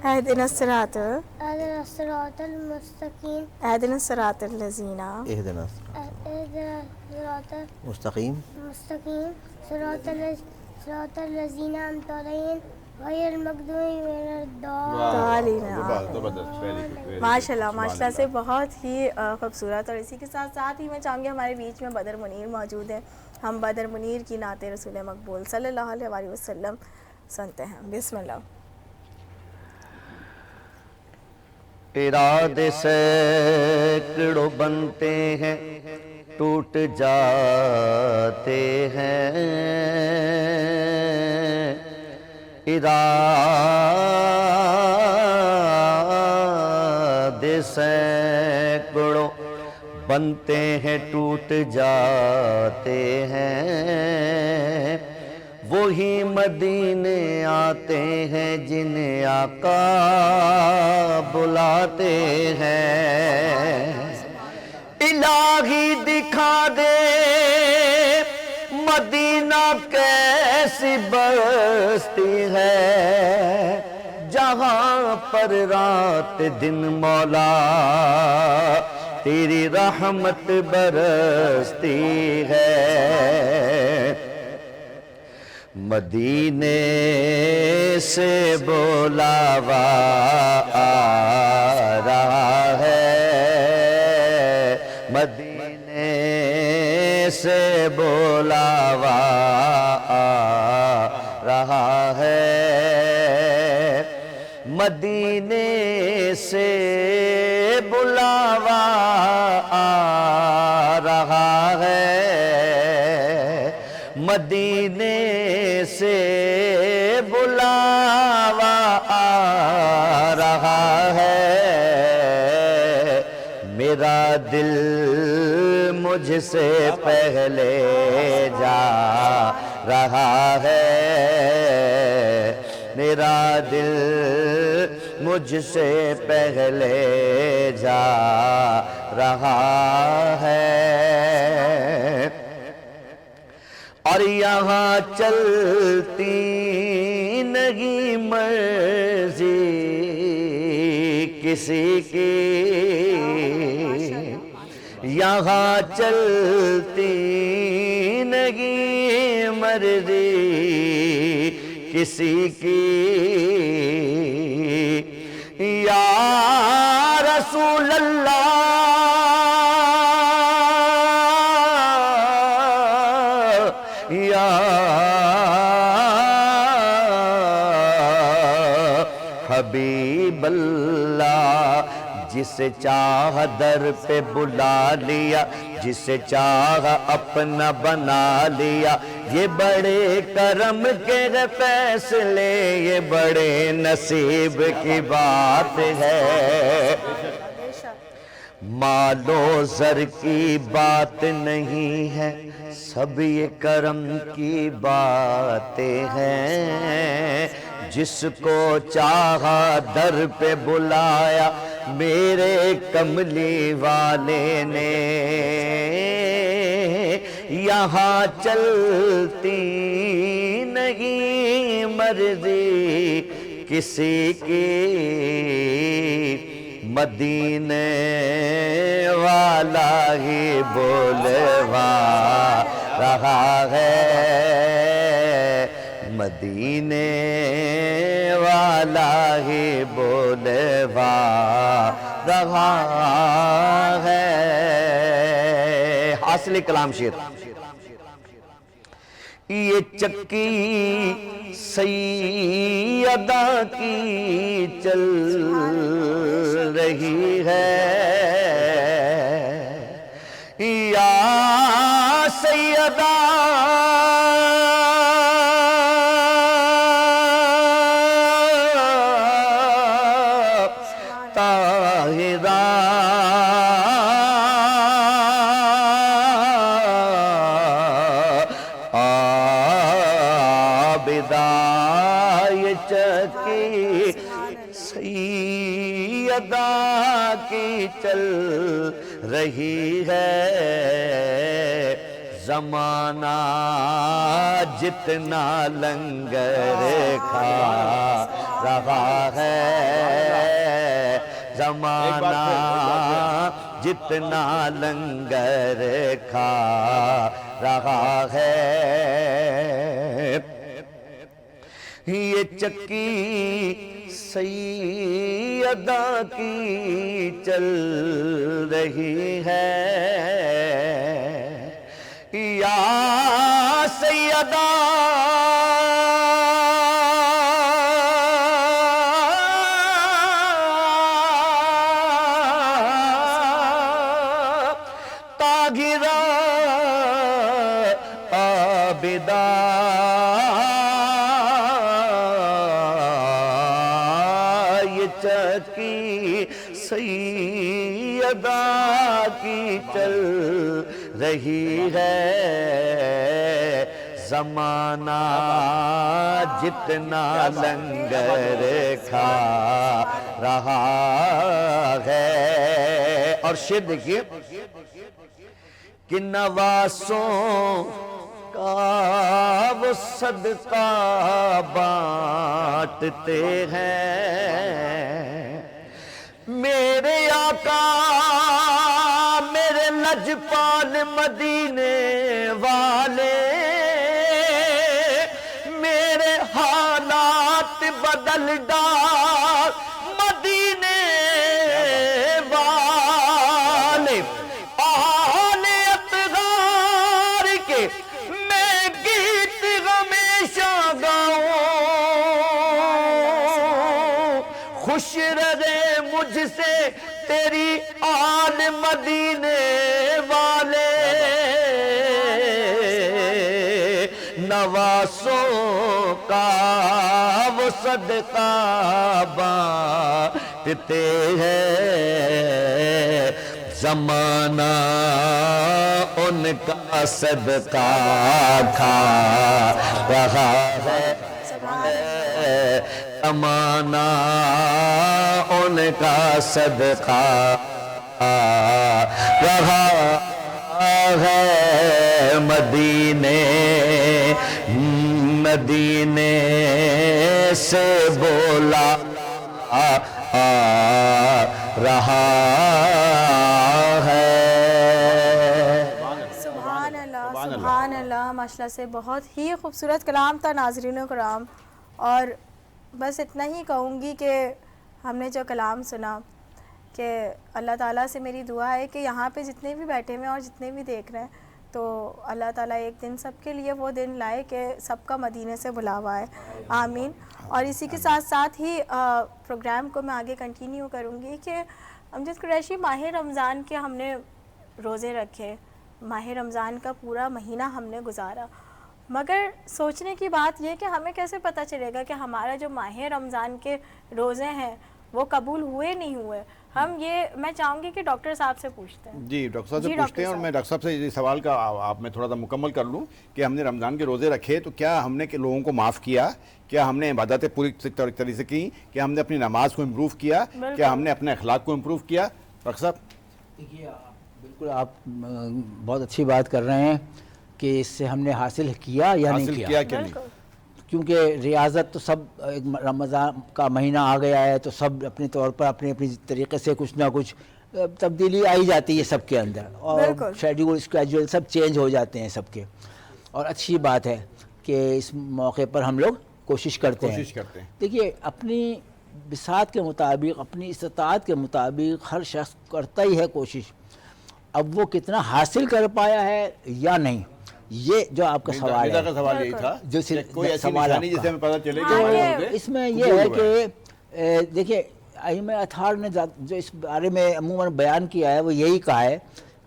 اهدنا الصراط المستقیم اهدنا الصراط الذین مستقیم صراط الذین انعمت علیہم غیر المغضوب علیہم الضالین. ماشاء اللہ سے بہت ہی خوبصورت. اور اسی کے ساتھ ساتھ ہی میں چاہوں گی ہمارے بیچ میں بدر منیر موجود ہیں, ہم بدر منیر کی نعت رسول مقبول صلی اللہ علیہ وسلم سنتے ہیں. بسم اللہ. ارادے سینکڑوں بنتے ہیں ٹوٹ جاتے ہیں, ارادے سینکڑوں بنتے ہیں ٹوٹ جاتے ہیں, وہی مدینے آتے ہیں جنہیں آقا بلاتے ہیں. الہی دکھا دے مدینہ کیسی بستی ہے, جہاں پر رات دن مولا تیری رحمت برستی ہے. مدینے سے بلاوا آ رہا ہے, مدینے سے بلاوا آ رہا ہے, مدینے سے بلاوا آ رہا ہے, مدینے سے بلاوا آ رہا ہے. میرا دل مجھ سے پہلے جا رہا ہے, میرا دل مجھ سے پہلے جا رہا ہے. اور یہاں چلتی نہیں مرضی کسی کی, یہاں چلتی نہیں مرضی کسی کی, یا رسول اللہ یا حبیب اللہ، جسے چاہ در پہ بلا لیا، جسے چاہ اپنا بنا لیا، یہ بڑے کرم کے فیصلے، یہ بڑے نصیب کی بات ہے۔ مال و زر کی بات نہیں ہے، سب یہ کرم کی باتیں ہیں۔ جس کو چاہا در پہ بلایا میرے کملی والے نے، یہاں چلتی نہیں مرضی کسی کی، مدینے والا ہی بولوا رہا ہے، مدینے والا ہی بولوا رہا ہے۔ حاصل کلام شیر، یہ چکی سیدہ کی چل رہی ہے، یا سیدہ طاہرہ عابدہ، یہ چکی سیدہ کی چل رہی ہے، زمانہ جتنا لنگر کھا رہا ہے، زمانہ جتنا لنگر کھا رہا ہے، یہ چکی سیدہ کی چل رہی ہے، یا سیدہ طاہرہ عابدہ، یہ چکی سیدہ کی چل رہی ہے، زمانہ جتنا لنگر کھا رہا ہے۔ اور شعر دیکھیے کہ نواسوں کا وہ صدقہ بانٹتے ہیں، میرے آقا میرے لجپال مدینے والے، میرے حالات بدل ڈال مدینے والے، آل اطہار کے میں گیت ہمیشہ گاؤں، خوش رہے مجھ سے تیری آل مدینے والے، نواسوں کا وہ صدقہ بانٹتے ہیں، زمانہ ان کا صدقہ کھا رہا ہے، زمانہ ان کا صدقہ رہا ہے، مدینے مدینے سے بولا رہا ہے۔ سبحان اللہ، سبحان اللہ، ماشاءاللہ سے بہت ہی خوبصورت کلام تھا ناظرین کرام۔ اور بس اتنا ہی کہوں گی کہ ہم نے جو کلام سنا کہ اللہ تعالیٰ سے میری دعا ہے کہ یہاں پہ جتنے بھی بیٹھے ہوئے ہیں اور جتنے بھی دیکھ رہے ہیں تو اللہ تعالیٰ ایک دن سب کے لیے وہ دن لائے کہ سب کا مدینے سے بلاوا ہے. آمین. اور اسی کے ساتھ ساتھ ہی پروگرام کو میں آگے کنٹینیو کروں گی کہ امجد قریشی ماہ رمضان کے ہم نے روزے رکھے, ماہ رمضان کا پورا مہینہ ہم نے گزارا, مگر سوچنے کی بات یہ کہ ہمیں کیسے پتہ چلے گا کہ ہمارا جو ماہ رمضان کے روزے ہیں وہ قبول ہوئے نہیں ہوئے. ہم یہ میں چاہوں گی کہ ڈاکٹر صاحب سے پوچھتے ہیں. جی ڈاکٹر صاحب سے پوچھتے ہیں. اور میں ڈاکٹر صاحب سے یہ سوال کا آپ میں تھوڑا سا مکمل کر لوں کہ ہم نے رمضان کے روزے رکھے تو کیا ہم نے لوگوں کو معاف کیا, کیا ہم نے عبادتیں پوری طریقے سے کی, کیا ہم نے اپنی نماز کو امپروو کیا, کیا ہم نے اپنے اخلاق کو امپروو کیا؟ ڈاکٹر صاحب دیکھیے بالکل آپ بہت اچھی بات کر رہے ہیں کہ اس سے ہم نے حاصل کیا یا نہیں کیا, کیونکہ ریاضت تو سب رمضان کا مہینہ آ گیا ہے تو سب اپنے طور پر اپنے طریقے سے کچھ نہ کچھ تبدیلی آئی جاتی ہے سب کے اندر, اور شیڈیول اسکیجول سب چینج ہو جاتے ہیں سب کے, اور اچھی بات ہے کہ اس موقع پر ہم لوگ کوشش کرتے ہیں. دیکھیے اپنی بساط کے مطابق, اپنی استطاعت کے مطابق ہر شخص کرتا ہی ہے کوشش. اب وہ کتنا حاصل کر پایا ہے یا نہیں, یہ جو آپ کا سوال ہے, جو سوال اس میں یہ ہے کہ دیکھیے ائمہ اطہار نے جو اس بارے میں عموماً بیان کیا ہے وہ یہی کہا ہے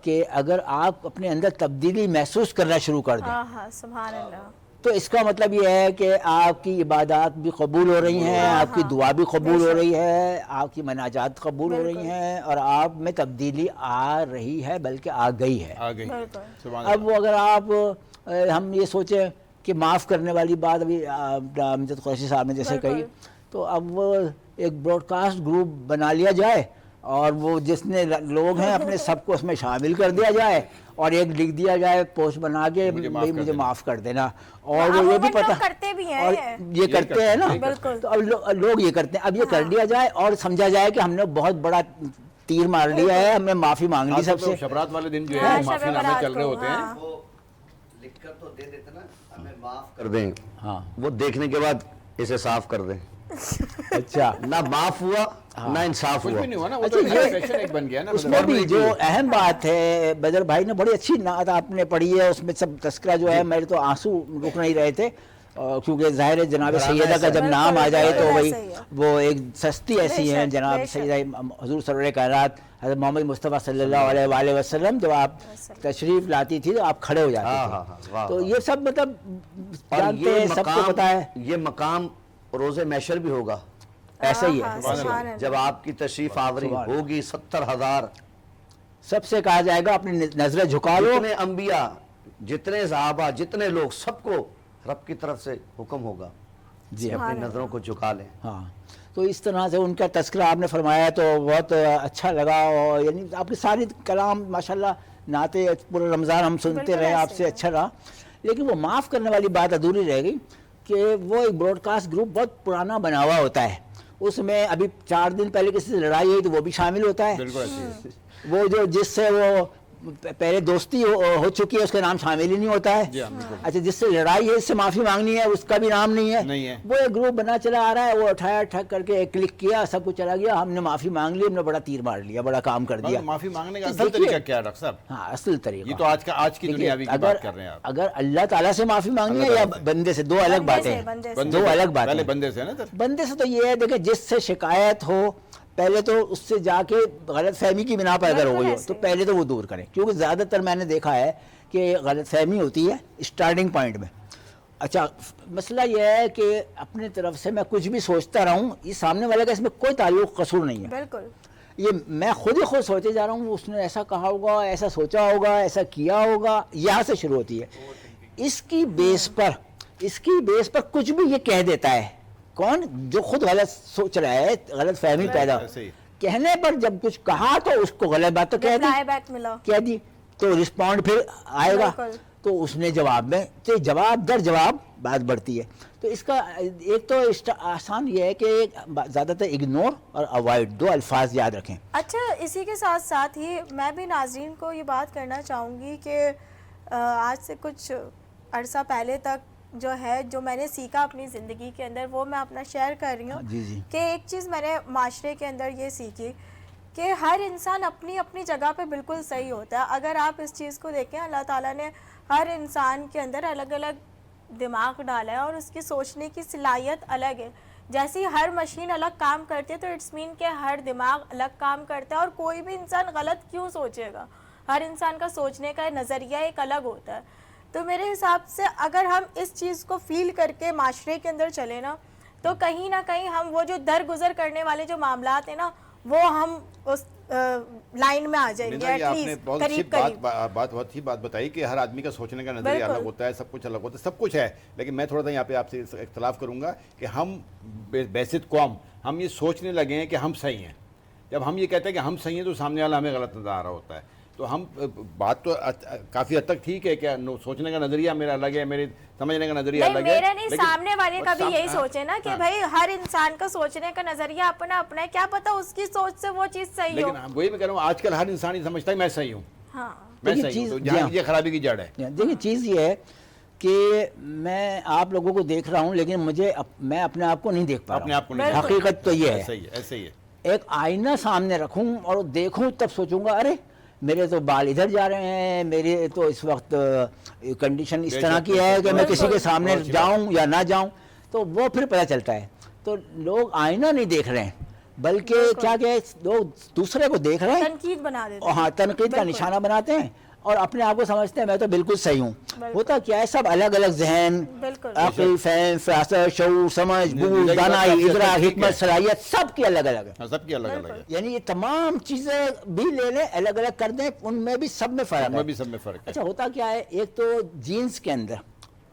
کہ اگر آپ اپنے اندر تبدیلی محسوس کرنا شروع کر دیں سبحان اللہ, تو اس کا مطلب یہ ہے کہ آپ کی عبادات بھی قبول ہو رہی ہیں, آپ کی دعا بھی قبول ہو رہی ہے, آپ کی مناجات قبول ہو رہی ہیں, اور آپ میں تبدیلی آ رہی ہے بلکہ آ گئی ہے. اب وہ اگر آپ ہم یہ سوچیں کہ معاف کرنے والی بات ابھی امجد قریشی صاحب نے جیسے کہی, تو اب وہ ایک براڈ کاسٹ گروپ بنا لیا جائے اور وہ جتنے لوگ ہیں اپنے سب کو اس میں شامل کر دیا جائے اور ایک لکھ دیا جائے پوسٹ بنا کے مجھے معاف کر دینا, اور وہ یہ بھی پتہ اور یہ کرتے ہیں نا, تو اب لوگ یہ کرتے ہیں. اب یہ کر لیا جائے اور سمجھا جائے کہ ہم نے بہت بڑا تیر مار لیا ہے, ہم نے معافی مانگ لی سب سے. شبرات والے دن جو ہے معافی نامے چل رہے ہوتے ہیں, وہ لکھ کر تو دے دیتے نا ہمیں معاف کر دیں, ہاں وہ دیکھنے کے بعد اسے صاف کر دیں. اچھا نہ معاف ہوا نہ انصاف ہوا. اس میں بھی جو اہم بات ہے, بدر بھائی نے بڑی اچھی نعت آپ نے پڑھی ہے, اس میں سب تذکرہ جو ہے میرے تو آنسو رک نہیں رہے تھے, کیونکہ ظاہر ہے جناب سیدہ کا جب نام آ جائے تو بھائی وہ ایک سستی ایسی ہیں. جناب سیدہ حضور سرور کائنات حضرت محمد مصطفیٰ صلی اللہ علیہ وآلہ وسلم جب آپ تشریف لاتی تھی تو آپ کھڑے ہو جاتے تھے, تو یہ سب مطلب جانتے ہیں, سب کو پتا ہے. یہ مقام روز محشر بھی ہوگا ایسا ہی ہے, جب آپ کی تشریف آوری ہوگی 70,000 سب سے کہا جائے گا اپنی نظریں جھکا لو. جتنے انبیاء, جتنے صحابہ, جتنے لوگ, سب کو رب کی طرف سے حکم ہوگا جی اپنی نظروں کو جھکا لیں. ہاں, تو اس طرح سے ان کا تذکرہ آپ نے فرمایا تو بہت اچھا لگا, اور یعنی آپ کی ساری کلام ماشاءاللہ نعتیں پورے رمضان ہم سنتے رہے, آپ سے اچھا رہا. لیکن وہ معاف کرنے والی بات ادھوری رہ گئی کہ وہ ایک براڈ کاسٹ گروپ بہت پرانا بنا ہوا ہوتا ہے, اس میں ابھی 4 دن پہلے کسی سے لڑائی ہوئی تو وہ بھی شامل ہوتا ہے. وہ جو جس سے وہ پہلے دوستی ہو چکی ہے اس کا نام شامل ہی نہیں ہوتا ہے. اچھا جس سے لڑائی ہے, اس سے معافی مانگنی ہے, اس کا بھی نام نہیں ہے. وہ ایک گروپ بنا چلا آ رہا ہے, وہ اٹھایا ٹھک کر کے ایک کلک کیا, سب کچھ چلا گیا, ہم نے معافی مانگ لی, ہم نے بڑا تیر مار لیا, بڑا کام کر دیا. معافی مانگنے کا اصل طریقہ کیا ہے ڈاکٹر صاحب؟ ہاں اصل طریقہ یہ تو آج کی دنیا کی بات کر رہے ہیں آپ. اگر اللہ تعالیٰ سے معافی مانگنی ہے یا بندے سے, دو الگ باتیں ہیں, دو الگ باتیں. پہلے بندے سے نا, بندے سے تو یہ ہے دیکھیں جس سے شکایت ہو پہلے تو اس سے جا کے غلط فہمی کی بنا پر اگر ہو گئی ہو تو پہلے تو وہ دور کریں, کیونکہ زیادہ تر میں نے دیکھا ہے کہ غلط فہمی ہوتی ہے اسٹارٹنگ پوائنٹ میں. اچھا مسئلہ یہ ہے کہ اپنے طرف سے میں کچھ بھی سوچتا رہا ہوں, یہ سامنے والے کا اس میں کوئی تعلق قصور نہیں ہے. بالکل یہ میں خود ہی خود سوچے جا رہا ہوں, اس نے ایسا کہا ہوگا, ایسا سوچا ہوگا, ایسا کیا ہوگا, یہاں سے شروع ہوتی ہے. اس کی بیس پر کچھ بھی یہ کہہ دیتا ہے. کون جو خود غلط سوچ رہا ہے, غلط فہمی پیدا کہنے پر جب کچھ کہا تو اس کو غلط بات تو کہہ دی تو رسپونڈ پھر آئے گا, تو اس نے جواب میں تو جواب در جواب بات بڑھتی ہے. تو اس کا ایک تو آسان یہ ہے کہ زیادہ تر اگنور اور اوائڈ, دو الفاظ یاد رکھیں. اچھا اسی کے ساتھ ساتھ ہی میں بھی ناظرین کو یہ بات کرنا چاہوں گی کہ آج سے کچھ عرصہ پہلے تک جو ہے جو میں نے سیکھا اپنی زندگی کے اندر وہ میں اپنا شیئر کر رہی ہوں. جی جی. کہ ایک چیز میں نے معاشرے کے اندر یہ سیکھی کہ ہر انسان اپنی اپنی جگہ پہ بالکل صحیح ہوتا ہے. اگر آپ اس چیز کو دیکھیں, اللہ تعالیٰ نے ہر انسان کے اندر الگ الگ دماغ ڈالا ہے اور اس کی سوچنے کی صلاحیت الگ ہے. جیسی ہر مشین الگ کام کرتی ہے تو اٹس مین کہ ہر دماغ الگ کام کرتا ہے, اور کوئی بھی انسان غلط کیوں سوچے گا. ہر انسان کا سوچنے کا نظریہ ایک الگ ہوتا ہے. تو میرے حساب سے اگر ہم اس چیز کو فیل کر کے معاشرے کے اندر چلیں نا, تو کہیں نہ کہیں ہم وہ جو درگزر کرنے والے جو معاملات ہیں نا, وہ ہم اس لائن میں آ جائیں گے. یہ آپ نے بہت اچھی بہت ہی بات بتائی کہ ہر آدمی کا سوچنے کا نظریہ الگ ہوتا ہے, سب کچھ الگ ہوتا ہے, سب کچھ ہے. لیکن میں تھوڑا سا یہاں پہ آپ سے اختلاف کروں گا کہ ہم بیسط قوم ہم یہ سوچنے لگے ہیں کہ ہم صحیح ہیں. جب ہم یہ کہتے ہیں کہ ہم صحیح ہیں تو سامنے والا ہمیں غلط نظر آ رہا ہوتا ہے. تو ہم بات تو کافی حد تک ٹھیک ہے کہ سوچنے کا نظریہ میرا الگ ہے, میرے سمجھنے کا نظریہ الگ ہے. میرا نہیں, سامنے والے کا بھی یہی سوچے نا کہ بھائی ہر انسان کا سوچنے کا نظریہ اپنا اپنا ہے, کیا پتا اس کی سوچ سے وہ چیز صحیح ہو. لیکن وہی میں کہہ رہا ہوں, آج کل ہر انسان ہی سمجھتا ہے میں صحیح ہوں, ہاں میں صحیح ہوں. تو جہاں یہ خرابی کی جڑ ہے. دیکھیں چیز یہ ہے کہ میں آپ لوگوں کو دیکھ رہا ہوں لیکن میں اپنے آپ کو نہیں دیکھ پا رہا ہوں. حقیقت تو یہ ہے, ایسے ہی ہے. ایک آئینہ سامنے رکھوں اور دیکھوں تب سوچوں گا ارے میرے تو بال ادھر جا رہے ہیں, میرے تو اس وقت کنڈیشن اس طرح کی ہے کہ میں کسی کے سامنے جاؤں یا نہ جاؤں, تو وہ پھر پتہ چلتا ہے. تو لوگ آئینہ نہیں دیکھ رہے ہیں بلکہ کیا کہ لوگ دوسرے کو دیکھ رہے ہیں, تنقید بنا دیتے ہیں. ہاں, تنقید کا نشانہ بناتے ہیں اور اپنے آپ کو سمجھتے ہیں میں تو بالکل صحیح ہوں. ہوتا کیا ہے, سب الگ الگ ذہن, عقل, فہم, فراست, شعور, سمجھ, بوجھ, دانائی, ادراک, حکمت, صلاحیت سب کی الگ الگ ہے. سب کی الگ الگ ہے. یعنی یہ تمام چیزیں بھی لے لیں, الگ الگ کر دیں, ان میں بھی سب میں فرق ہے. اچھا ہوتا کیا ہے, ایک تو جینز کے اندر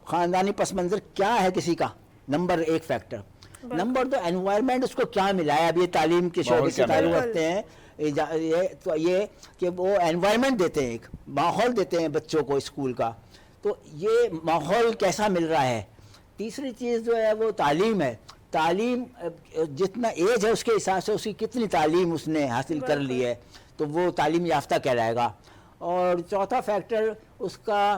خاندانی پس منظر کیا ہے کسی کا, نمبر ایک فیکٹر. نمبر دو انوائرمنٹ, اس کو کیا ملا ہے. اب یہ تعلیم کے شعبے سے تعلق رکھتے ہیں, تو یہ کہ وہ انوائرمنٹ دیتے ہیں, ایک ماحول دیتے ہیں بچوں کو اسکول کا, تو یہ ماحول کیسا مل رہا ہے. تیسری چیز جو ہے وہ تعلیم ہے. تعلیم جتنا ایج ہے اس کے حساب سے اس کی کتنی تعلیم اس نے حاصل کر لی ہے, تو وہ تعلیم یافتہ کہلائے گا. اور چوتھا فیکٹر اس کا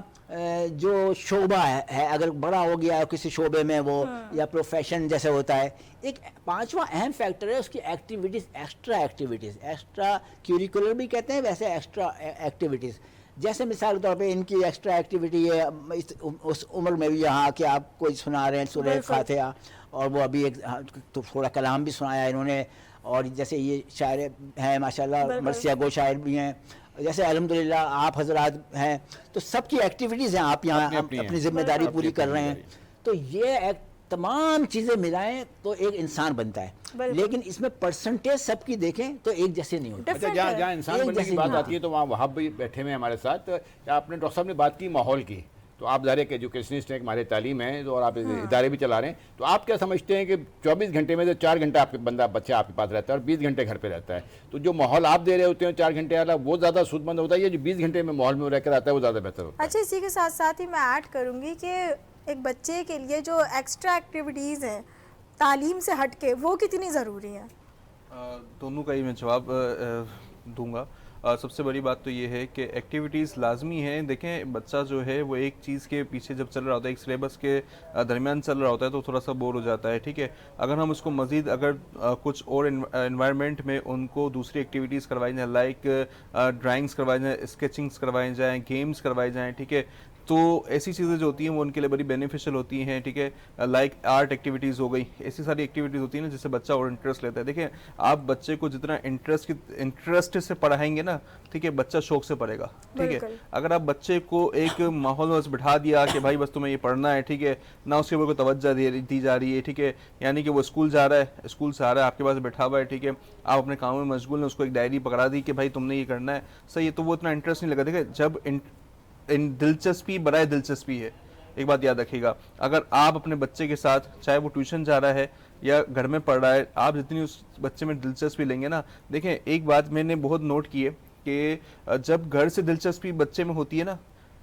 جو شعبہ ہے, اگر بڑا ہو گیا کسی شعبے میں وہ, یا پروفیشن جیسے ہوتا ہے. ایک پانچواں اہم فیکٹر ہے اس کی ایکٹیویٹیز, ایکسٹرا ایکٹیویٹیز, ایکسٹرا کیوریکولر بھی کہتے ہیں ویسے ایکسٹرا ایکٹیویٹیز. جیسے مثال کے طور پہ ان کی ایکسٹرا ایکٹیویٹی ہے اس عمر میں بھی یہاں کہ آپ کو سنا رہے ہیں سورہ فاتحہ, اور وہ ابھی ایک تو تھوڑا کلام بھی سنایا انہوں نے. اور جیسے یہ شاعر ہیں ماشاءاللہ, مرثیہ گو شاعر بھی ہیں, جیسے الحمدللہ آپ حضرات ہیں, تو سب کی ایکٹیویٹیز ہیں, آپ یہاں اپنی ذمہ داری پوری کر رہے ہیں. تو یہ تمام چیزیں ملائیں تو ایک انسان بنتا ہے. لیکن اس میں پرسنٹیج سب کی دیکھیں تو ایک جیسے نہیں ہوتا. اچھا, جہاں انسان بننے کی بات آتی ہے تو وہاں وہاں بھی بیٹھے ہوئے ہیں ہمارے ساتھ. آپ نے ڈاکٹر صاحب نے بات کی ماحول کی, تو آپ ظاہر ایک ایجوکیشنسٹ ہیں, ہمارے تعلیم ہے, اور آپ ادارے بھی چلا رہے ہیں. تو آپ کیا سمجھتے ہیں کہ 24 گھنٹے میں سے 4 گھنٹہ آپ کے بچہ آپ کے پاس رہتا ہے اور 20 گھنٹے گھر پہ رہتا ہے, تو جو ماحول آپ دے رہے ہوتے ہیں 4 گھنٹے والا وہ زیادہ سود مند ہوتا ہے, یا جو 20 گھنٹے میں ماحول میں رہ کر آتا ہے وہ زیادہ بہتر ہوتا ہے؟ اچھا, اسی کے ساتھ ساتھ ہی میں ایڈ کروں گی کہ ایک بچے کے لیے جو ایکسٹرا ایکٹیویٹیز ہیں تعلیم سے ہٹ کے, وہ کتنی ضروری ہیں؟ دونوں کا ہی میں جواب دوں گا. سب سے بڑی بات تو یہ ہے کہ ایکٹیویٹیز لازمی ہیں. دیکھیں بچہ جو ہے وہ ایک چیز کے پیچھے جب چل رہا ہوتا ہے, ایک سلیبس کے درمیان چل رہا ہوتا ہے, تو تھوڑا سا بور ہو جاتا ہے. ٹھیک ہے, اگر ہم اس کو مزید اگر کچھ اور انوائرمنٹ میں ان کو دوسری ایکٹیویٹیز کروائی جائیں, لائک ڈرائنگس کروائی جائیں, اسکیچنگس کروائی جائیں, گیمس کروائی جائیں, ٹھیک ہے, تو ایسی چیزیں جو ہوتی ہیں وہ ان کے لیے بڑی بینیفیشل ہوتی ہیں. ٹھیک ہے, لائک آرٹ ایکٹیویٹیز ہو گئی, ایسی ساری ایکٹیویٹیز ہوتی ہیں نا جس سے بچہ اور انٹرسٹ لیتا ہے. دیکھیں آپ بچے کو جتنا انٹرسٹ سے پڑھائیں گے نا, ٹھیک ہے, بچہ شوق سے پڑھے گا. ٹھیک ہے, اگر آپ بچے کو ایک ماحول میں بٹھا دیا کہ بھائی بس تمہیں یہ پڑھنا ہے, ٹھیک ہے, نہ اس کے اوپر کوئی توجہ دی جا رہی ہے, ٹھیک ہے, یعنی کہ وہ اسکول جا رہا ہے, اسکول سے آ رہا ہے, آپ کے پاس بیٹھا ہوا ہے, ٹھیک ہے, آپ اپنے کاموں میں مشغول ہیں, اس کو ایک ڈائری پکڑا دی کہ بھائی تم نے یہ کرنا ہے, صحیح ہے, تو وہ اتنا انٹرسٹ نہیں لگا. دیکھیں جب دلچسپی برائے دلچسپی ہے. ایک بات یاد رکھیے گا, اگر آپ اپنے بچے کے ساتھ, چاہے وہ ٹیوشن جا رہا ہے یا گھر میں پڑھ رہا ہے, آپ جتنی اس بچے میں دلچسپی لیں گے نا, دیکھیں ایک بات میں نے بہت نوٹ کی ہے کہ جب گھر سے دلچسپی بچے میں ہوتی ہے نا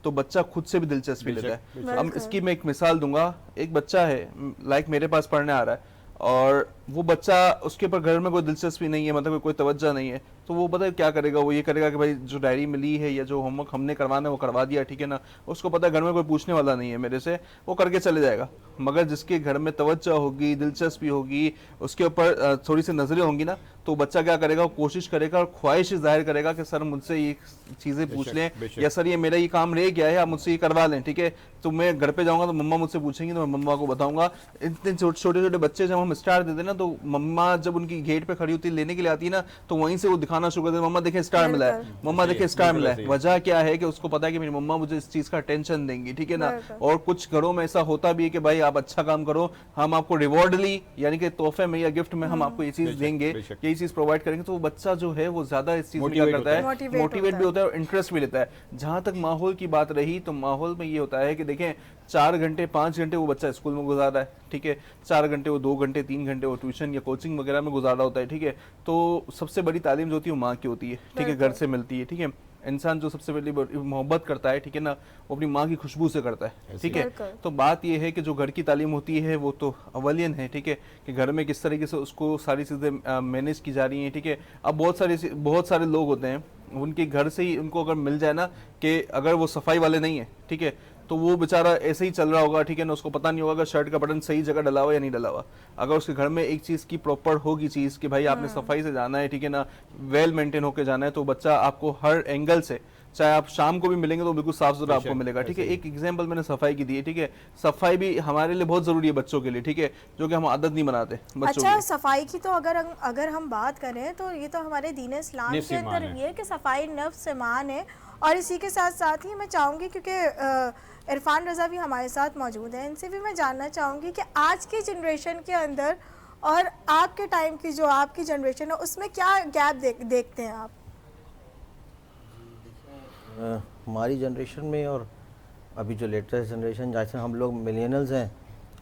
تو بچہ خود سے بھی دلچسپی لیتا ہے. اب اس کی میں ایک مثال دوں گا. ایک بچہ ہے لائک میرے پاس پڑھنے آ رہا ہے, اور وہ بچہ اس کے اوپر گھر میں کوئی دلچسپی نہیں ہے, مطلب کوئی توجہ نہیں ہے, تو وہ پتہ ہے کیا کرے گا, وہ یہ کرے گا کہ بھائی جو ڈائری ملی ہے یا جو ہوم ورک ہم نے کروانا ہے وہ کروا دیا, ٹھیک ہے نا, اس کو پتہ ہے گھر میں کوئی پوچھنے والا نہیں ہے میرے سے, وہ کر کے چلے جائے گا. مگر جس کے گھر میں توجہ ہوگی, دلچسپی ہوگی, اس کے اوپر تھوڑی سی نظریں ہوں گی نا, تو بچہ کیا کرے گا, وہ کوشش کرے گا اور خواہش ظاہر کرے گا کہ سر مجھ سے یہ چیزیں پوچھ لیں, یا سر یہ میرا یہ کام رہ گیا ہے آپ مجھ سے یہ کروا لیں, ٹھیک ہے. تو میں گھر پہ جاؤں گا تو مما مجھ سے پوچھیں گی تو میں مما کو بتاؤں گا. اتنے چھوٹے چھوٹے بچے جب ہم اسٹار دیتے ہیں نا, تو مما جب ان کی گیٹ پہ کھڑی ہوتی ہے لینے کے لیے آتی ہے نا, تو وہیں سے وہ دکھانا شروع کر دیتے ہیں, مما دیکھیں اسٹار ملا ہے, مما دیکھیں اسٹار ملا ہے. وجہ کیا ہے کہ اس کو پتا ہے کہ میری مما مجھے اس چیز کا ٹینشن دیں گی, ٹھیک ہے نا. اور کچھ گھروں میں ایسا ہوتا بھی ہے کہ بھائی آپ اچھا کام کرو, ہم آپ کو ریوارڈلی یعنی کہ تحفے میں یا گفٹ میں ہم آپ کو یہ چیز دیں گے, یہی چیز پرووائڈ کریں گے. تو وہ بچہ جو ہے وہ زیادہ اس چیز میں کیا کرتا ہے, موٹیویٹ بھی ہوتا ہے اور انٹرسٹ بھی لیتا ہے. جہاں تک ماحول کی بات رہی, تو ماحول میں یہ ہوتا ہے کہ دیکھیں 4 گھنٹے 5 گھنٹے وہ بچہ اسکول میں گزار رہا ہے, ٹھیک ہے, 4 گھنٹے وہ 2 گھنٹے 3 گھنٹے وہ ٹیوشن یا کوچنگ وغیرہ میں گزار رہا ہوتا ہے, ٹھیک ہے. تو سب سے بڑی تعلیم جو ہوتی ہے وہ ماں کی ہوتی ہے, ٹھیک ہے, گھر سے ملتی ہے, ٹھیک ہے. انسان جو سب سے پہلی محبت کرتا ہے, ٹھیک ہے نا, وہ اپنی ماں کی خوشبو سے کرتا ہے, ٹھیک ہے. تو بات یہ ہے کہ جو گھر کی تعلیم ہوتی ہے وہ تو اولین ہے, ٹھیک ہے, کہ گھر میں کس طریقے سے اس کو ساری چیزیں مینیج کی جا رہی ہیں, ٹھیک ہے. اب بہت سارے لوگ ہوتے ہیں, ان کے گھر سے ہی ان کو اگر مل جائے نا کہ اگر وہ صفائی والے نہیں ہیں, ٹھیک ہے, تو وہ بیچارہ ایسے ہی چل رہا ہوگا, ٹھیک ہے نا, اس کو پتہ نہیں ہوگا کہ شرٹ کا بٹن صحیح جگہ ڈلا ہوا یا نہیں ڈلا ہوا. اگر اس کے گھر میں ایک چیز کی پراپر ہوگی چیز کہ بھائی آپ نے صفائی سے جانا ہے, ٹھیک ہے نا, ویل مینٹین ہو کے جانا ہے, تو بچہ آپ کو ہر اینگل سے, چاہے آپ شام کو بھی ملیں گے تو بالکل صاف ستھرا آپ کو ملے گا, ٹھیک ہے. ایک ایگزامپل میں نے صفائی کی دی ہے, ٹھیک ہے, صفائی بھی ہمارے لیے بہت ضروری ہے بچوں کے لیے, ٹھیک ہے, جو کہ ہم عادت نہیں بناتے بچوں کی. اچھا, صفائی کی تو اگر ہم بات کریں تو یہ تو ہمارے دین اسلام کے اندر یہ ہے کہ صفائی نفس ایمان ہے. اور اسی کے ساتھ ساتھ ہی میں چاہوں گی, کیونکہ عرفان رضا بھی ہمارے ساتھ موجود ہیں, ان سے بھی میں جاننا چاہوں گی کہ آج کی جنریشن کے اندر اور آپ کے ٹائم کی جو آپ کی جنریشن ہے اس میں کیا گیپ دیکھتے ہیں آپ؟ ہماری جنریشن میں اور ابھی جو لیٹسٹ جنریشن, جیسے ہم لوگ ملینلز ہیں,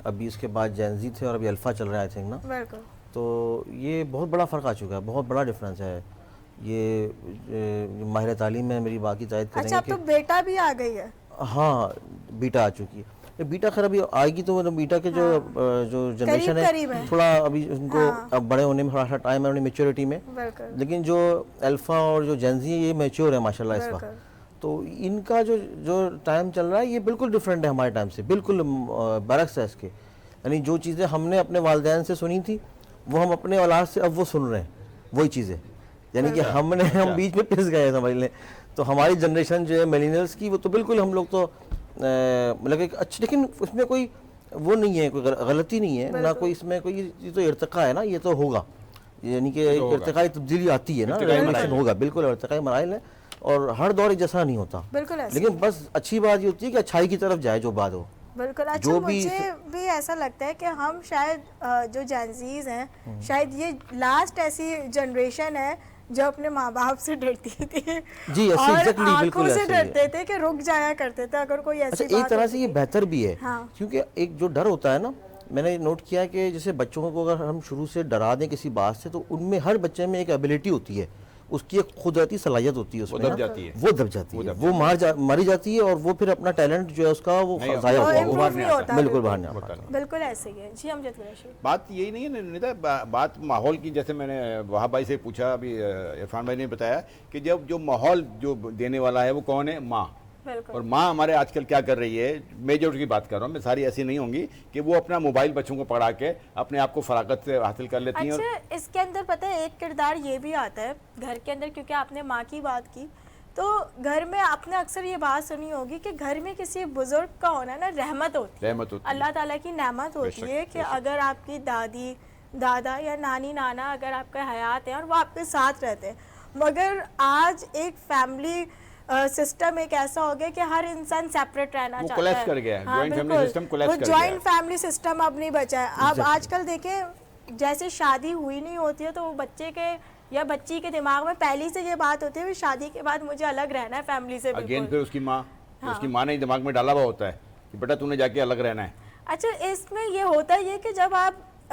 ابھی اس کے بعد جینزی تھے اور ابھی الفا چل رہا ہے, آئی تھنک نا, بالکل. تو یہ بہت بڑا فرق آ چکا ہے, بہت بڑا ڈفرینس ہے. یہ ماہر تعلیم ہے میری باقی تائید کریں گے. اچھا, اب تو بیٹا بھی آ گئی ہے. ہاں, بیٹا آ چکی ہے. بیٹا خیر ابھی آئے گی, تو بیٹا کے جو جنریشن ہے تھوڑا ابھی ان کو اب بڑے ہونے میں تھوڑا سا ٹائم ہے, اپنی میچورٹی میں. لیکن جو الفا اور جو جینزی ہے یہ میچور ہے ماشاء اللہ اس وقت. تو ان کا جو ٹائم چل رہا ہے یہ بالکل ڈفرینٹ ہے ہمارے ٹائم سے, بالکل برعکس ہے اس کے. یعنی جو چیزیں ہم نے اپنے والدین سے سنی تھی وہ ہم اپنے اولاد سے اب وہ سن رہے ہیں, وہی چیزیں. یعنی کہ ہم بیچ میں پھنس گئے سمجھ لیں. تو ہماری جنریشن جو ہے ملینیلس کی, وہ تو بالکل ہم لوگ تو مطلب ایک اچھی, لیکن اس میں کوئی وہ نہیں ہے, کوئی غلطی نہیں ہے نہ کوئی, اس میں کوئی تو ارتقاء ہے نا, یہ تو ہوگا, یعنی کہ ارتقائی تبدیلی آتی ہے نا, ریولیوشن ہوگا, بالکل ارتقائی مراحل ہے. اور ہر دور ایک جیسا نہیں ہوتا, لیکن بس اچھی بات یہ ہوتی ہے کہ اچھائی کی طرف جائے جو بات ہو. بالکل. اچھا, مجھے بھی ایسا لگتا ہے کہ ہم شاید جو جینزیز ہیں, شاید یہ لاسٹ ایسی جنریشن ہے جو اپنے ماں باپ سے ڈرتی تھی, جی اور آنکھوں سے ڈرتے تھے کہ رک جایا کرتے تھے اگر کوئی ایسی بات. ایک طرح سے یہ بہتر بھی ہے, کیونکہ ایک جو ڈر ہوتا ہے نا, میں نے نوٹ کیا کہ جیسے بچوں کو اگر ہم شروع سے ڈرا دیں کسی بات سے, تو ان میں ہر بچے میں ایک ایبلٹی ہوتی ہے, اس کی ایک قدرتی صلاحیت ہوتی ہے, اس میں وہ دب جاتی ہے, وہ ماری جاتی ہے, اور وہ پھر اپنا ٹیلنٹ جو ہے اس کا وہ ضائع ہوتا ہے, بالکل باہر نہیں آتا. بالکل ایسے ہی ہے. جی امجد قریشی, بات یہی نہیں ہے نیتا, بات ماحول کی. جیسے میں نے وہاب بھائی سے پوچھا, ابھی عرفان بھائی نے بتایا کہ جب جو ماحول جو دینے والا ہے وہ کون ہے, ماں. اور ماں ہمارے آج کل کیا کر رہی ہے, میجورٹی کی بات کر رہا ہوں میں, ساری ایسی نہیں ہوں گی, کہ وہ اپنا موبائل بچوں کو پڑھا کے اپنے آپ کو فراغت سے حاصل کر لیتی ہیں. اچھا, اس کے اندر پتہ ہے ایک کردار یہ بھی آتا ہے گھر کے اندر, کیونکہ آپ نے ماں کی بات کی, تو گھر میں آپ نے اکثر یہ بات سنی ہوگی کہ گھر میں کسی بزرگ کا ہونا نا رحمت ہوتی ہے, اللہ تعالیٰ کی نعمت ہوتی ہے, کہ اگر آپ کی دادی دادا یا نانی نانا اگر آپ کے حیات ہیں اور وہ آپ کے ساتھ رہتے ہیں. مگر آج ایک فیملی سسٹم ایک ایسا ہو گیا کہ ہر انسان سیپریٹ رہنا چاہتا ہے. کر گیا ہے, وہ جوائنٹ فیملی سسٹم اب نہیں بچا ہے. اب آج کل دیکھیں, جیسے شادی ہوئی نہیں ہوتی ہے تو وہ بچے کے یا بچی کے دماغ میں پہلی سے یہ بات ہوتی ہے شادی کے بعد مجھے الگ رہنا ہے فیملی سے. اگین پھر اس کی ماں نے دماغ میں ڈالا ہوا ہوتا ہے کہ بیٹا تو نے جا کے الگ رہنا ہے. اچھا, اس میں یہ ہوتا ہے کہ جب آپ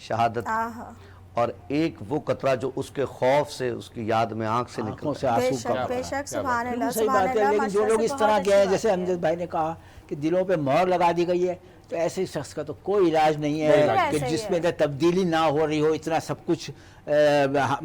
شہادت اور ایک وہ قطرہ جو اس کے خوف سے اس کی یاد میں آنکھ سے آنکھوں نکلتا سے ہے. آنسو کا بے شک سبحان اللہ صحیح سبحان بات ہے. اللہ. لیکن جو لوگ اس طرح کے ہیں جیسے امجد بھائی نے کہا کہ دلوں پہ مہر لگا دی گئی ہے تو ایسے شخص کا تو کوئی علاج نہیں ہے کہ جس میں تبدیلی نہ ہو رہی ہو. اتنا سب کچھ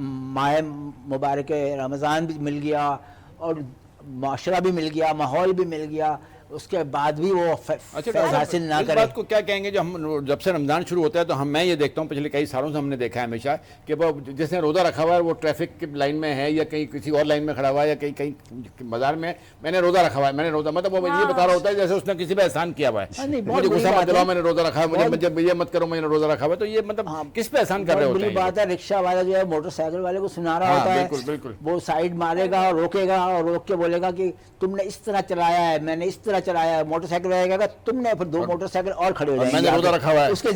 ماہ مبارک رمضان بھی مل گیا اور معاشرہ بھی مل گیا, ماحول بھی مل گیا, اس کے بعد بھی وہ فیض حاصل نہ اس کرے. بات کو کیا کہیں گے جو ہم جب سے رمضان شروع ہوتا ہے تو میں یہ دیکھتا ہوں پچھلے کئی سالوں سے ہم نے دیکھا ہے ہمیشہ کہ وہ جس نے روزہ رکھا ہوا ہے وہ ٹریفک کی لائن میں ہے یا کہیں کسی اور لائن میں کھڑا ہوا ہے یا کہیں بازار میں نے روزہ رکھا ہوا ہے, میں نے روزہ مطلب وہ یہ بتا رہا ہوتا ہے جیسے اس نے کسی پہ احسان کیا ہوا ہے. مجھے غصہ مت دلاؤ, میں نے روزہ رکھا ہے, مجھے یہ مت کرو میں نے روزہ رکھا ہوا ہے. تو یہ مطلب کس پہ احسان کر رہے ہوتے ہیں؟ بات ہے رکشہ والا جو ہے موٹر سائیکل والے کو سنا رہا ہوتا ہے, بالکل وہ سائیڈ مارے گا اور روکے گا اور روک کے بولے گا کہ تم نے اس طرح چلایا ہے, میں نے اس طرح چلایا ہے. موٹر سائیکل رہے گا تم نے, پھر 2 موٹر سائیکل اور کھڑے ہو جائیں گے, میں نے روزہ رکھا ہوا ہے اس کے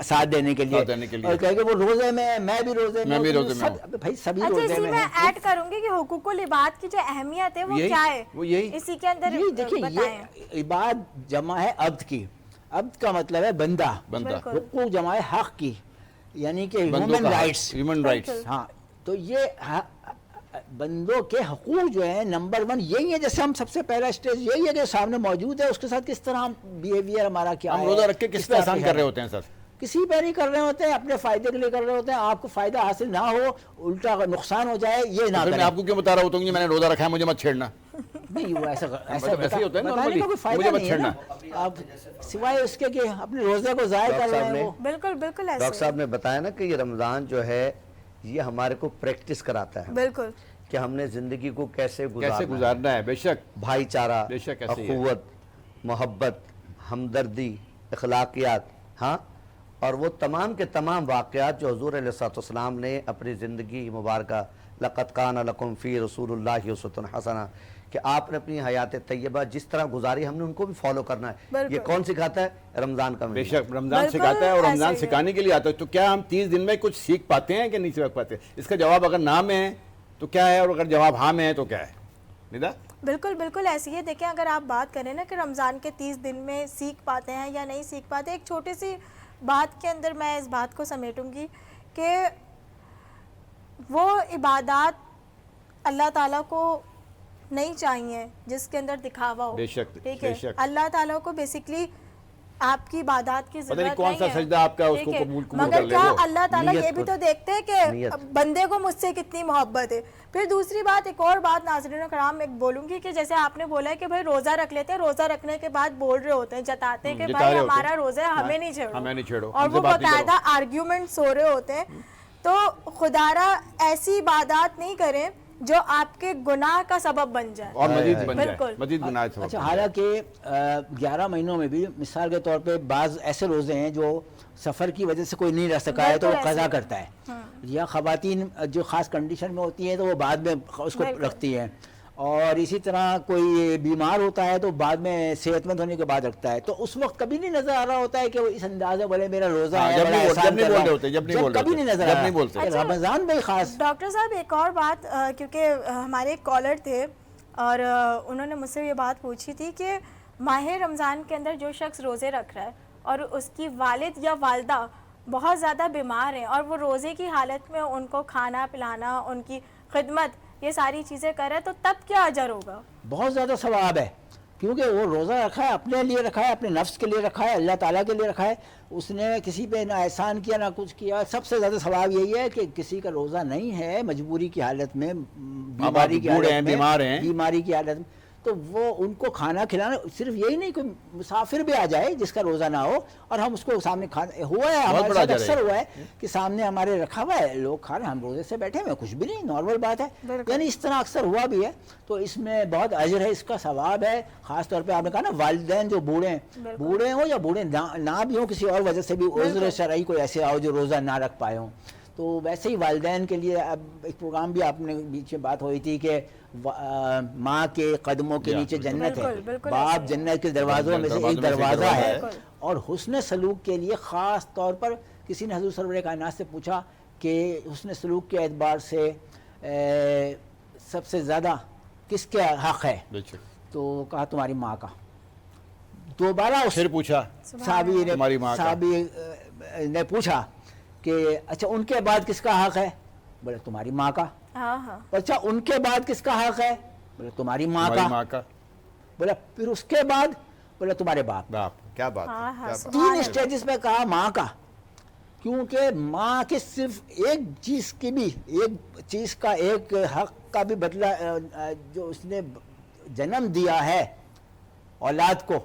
ساتھ دینے کے لیے, اور کہے کہ وہ روزے میں بھی روزے میں ہوں. بھائی سبھی روزے میں میں ایڈ کروں گی کہ حقوق العباد کی جو اہمیت ہے وہ کیا ہے, اسی کے اندر دیکھیں یہ عباد جمع ہے عبد کی. عبد کا مطلب ہے بندہ, حقوق جمع ہے حق کی, یعنی کہ ہیومن رائٹس. ہاں تو یہ بندوں کے حقوق جو ہیں نمبر 1 یہی ہے. جیسے ہم سب سے پہلا اسٹیج یہی ہے کہ سامنے موجود ہے, اس کے ساتھ کس طرح بیہیویئر ہمارا کیا ہے. ہم روزہ رکھ کے کس پہ احسان کر رہے ہوتے ہیں سر؟ کسی پہ نہیں کر رہے ہوتے ہیں, اپنے فائدے کے لیے کر رہے ہوتے ہیں. آپ کو فائدہ حاصل نہ ہو, الٹا نقصان ہو جائے, یہ نہ کریں. میں آپ کو کیوں بتا رہا ہوتا ہوں کہ میں نے روزہ رکھا ہے مجھے مت چھیڑنا؟ نہیں وہ ایسا ہوتا ہے بتانے کا کوئی فائدہ نہیں ہے نا, آپ سوائے اس کے کہ اپنے روزے کو ضائع کر رہے ہیں. بالکل بالکل ایسے ڈاکٹر صاحب نے بتایا نا کہ یہ رمضان جو ہے یہ ہمارے کو پریکٹس کراتا ہے بالکل کہ ہم نے زندگی کو کیسے گزارنا ہے. بے شک بھائی چارہ, بے شک ایسے ہی ہے. اخوت, محبت, ہمدردی, اخلاقیات, ہاں, اور وہ تمام کے تمام واقعات جو حضور علیہ السلام نے اپنی زندگی مبارکہ لقد کان لکم فی رسول اللہ اسوۃ حسنہ کہ آپ نے اپنی حیات طیبہ جس طرح گزاری ہم نے ان کو بھی فالو کرنا ہے. یہ کون سکھاتا ہے؟ رمضان کا بے شک رمضان سکھاتا ہے, اور رمضان سکھانے کے لیے آتا ہے. تو کیا ہم 30 دن میں کچھ سیکھ پاتے ہیں کہ نہیں سیکھ پاتے؟ اس کا جواب اگر نہ میں ہے تو کیا ہے, اور اگر جواب ہاں میں ہے تو کیا ہے؟ ندا بالکل بالکل ایسی ہے. دیکھیں اگر آپ بات کریں نا کہ رمضان کے 30 دن میں سیکھ پاتے ہیں یا نہیں سیکھ پاتے, ایک چھوٹی سی بات کے اندر میں اس بات کو سمیٹوں گی کہ وہ عبادات اللہ تعالیٰ کو نہیں چاہیے جس کے اندر دکھاوا ہو. بے شک, ٹھیک ہے, اللہ تعالیٰ کو بیسکلی آپ کی عبادات کی ضرورت نہیں ہے. کون سا سجدہ آپ کا اس کو قبول کر مگر لے کیا وہ اللہ تعالیٰ یہ بھی تو دیکھتے ہیں کہ بندے کو مجھ سے کتنی محبت ہے. پھر دوسری بات, ایک اور بات ناظرین کرام ایک بولوں گی کہ جیسے آپ نے بولا ہے کہ بھائی روزہ رکھ لیتے ہیں, روزہ رکھنے کے بعد بول رہے ہوتے ہیں, جتاتے ہیں کہ بھائی ہمارا روزہ ہے, ہمیں نہیں چھیڑو, اور وہ باقاعدہ آرگیومنٹس ہو رہے ہوتے ہیں. تو خدارا ایسی عبادات نہیں کریں جو آپ کے گناہ کا سبب بن جائے اور مزید گناہ. اچھا, حالانکہ 11 مہینوں میں بھی مثال کے طور پہ بعض ایسے روزے ہیں جو سفر کی وجہ سے کوئی نہیں رہ سکا ہے تو وہ قضا کرتا ہے, یا خواتین جو خاص کنڈیشن میں ہوتی ہیں تو وہ بعد میں اس کو رکھتی ہیں, اور اسی طرح کوئی بیمار ہوتا ہے تو بعد میں صحت مند ہونے کے بعد رکھتا ہے. تو اس وقت کبھی نہیں نظر آ رہا ہوتا ہے کہ وہ اس انداز میں بولے میرا روزہ ہے, کبھی نہیں نظر آ رہا. رمضان میں خاص. ڈاکٹر صاحب ایک اور بات, کیونکہ ہمارے ایک کالر تھے اور انہوں نے مجھ سے یہ بات پوچھی تھی کہ ماہ رمضان کے اندر جو شخص روزے رکھ رہا ہے اور اس کی والد یا والدہ بہت زیادہ بیمار ہیں اور وہ روزے کی حالت میں ان کو کھانا پلانا, ان کی خدمت, یہ ساری چیزیں کرے, تو تب کیا اجر ہوگا؟ بہت زیادہ ثواب ہے, کیونکہ وہ روزہ رکھا ہے, اپنے لیے رکھا ہے, اپنے نفس کے لیے رکھا ہے, اللہ تعالیٰ کے لیے رکھا ہے. اس نے کسی پہ نہ احسان کیا نہ کچھ کیا. سب سے زیادہ ثواب یہی ہے کہ کسی کا روزہ نہیں ہے, مجبوری کی حالت میں, بیماری کی حالت میں, بیماری کی حالت میں, تو وہ ان کو کھانا کھلانا. صرف یہی نہیں, کوئی مسافر بھی آ جائے جس کا روزہ نہ ہو اور ہم اس کو سامنے کھانا, ہوا ہے ہمارے ساتھ اکثر ہوا ہے کہ سامنے ہمارے رکھا ہوا ہے, لوگ کھا رہے ہیں, ہم روزے سے بیٹھے ہوئے, کچھ بھی نہیں, نارمل بات ہے. یعنی اس طرح اکثر ہوا بھی ہے. تو اس میں بہت اجر ہے, اس کا ثواب ہے. خاص طور پہ آپ نے کہا نا والدین جو بوڑھے ہوں یا بوڑھے نہ بھی ہوں, کسی اور وجہ سے بھی عذر شرعی کوئی ایسے آؤ جو روزہ نہ رکھ پائے ہوں, تو ویسے ہی والدین کے لیے. اب ایک پروگرام بھی آپ نے بیچ میں بات ہوئی تھی کہ ماں کے قدموں کے نیچے جنت ہے, باپ جنت کے دروازوں میں سے ایک دروازہ ہے. اور حسن سلوک کے لیے خاص طور پر کسی نے حضور سرور کائنات سے پوچھا کہ حسن سلوک کے اعتبار سے سب سے زیادہ کس کے حق ہے, تو کہا تمہاری ماں کا. دوبارہ پھر پوچھا صحابی نے پوچھا کہ اچھا ان کے بعد کس کا حق ہے؟ بولے تمہاری ماں کا. ہاں ہاں. اچھا ان کے بعد کس کا حق ہے؟ بولے تمہاری ماں کا. بولا پھر اس کے بعد بولا تمہارے باپ. کیا بات ہے. 3 اسٹیجز پہ کہا ماں کا، کیونکہ ماں کے صرف ایک چیز کا ایک حق کا بھی بدلہ جو اس نے جنم دیا ہے اولاد کو،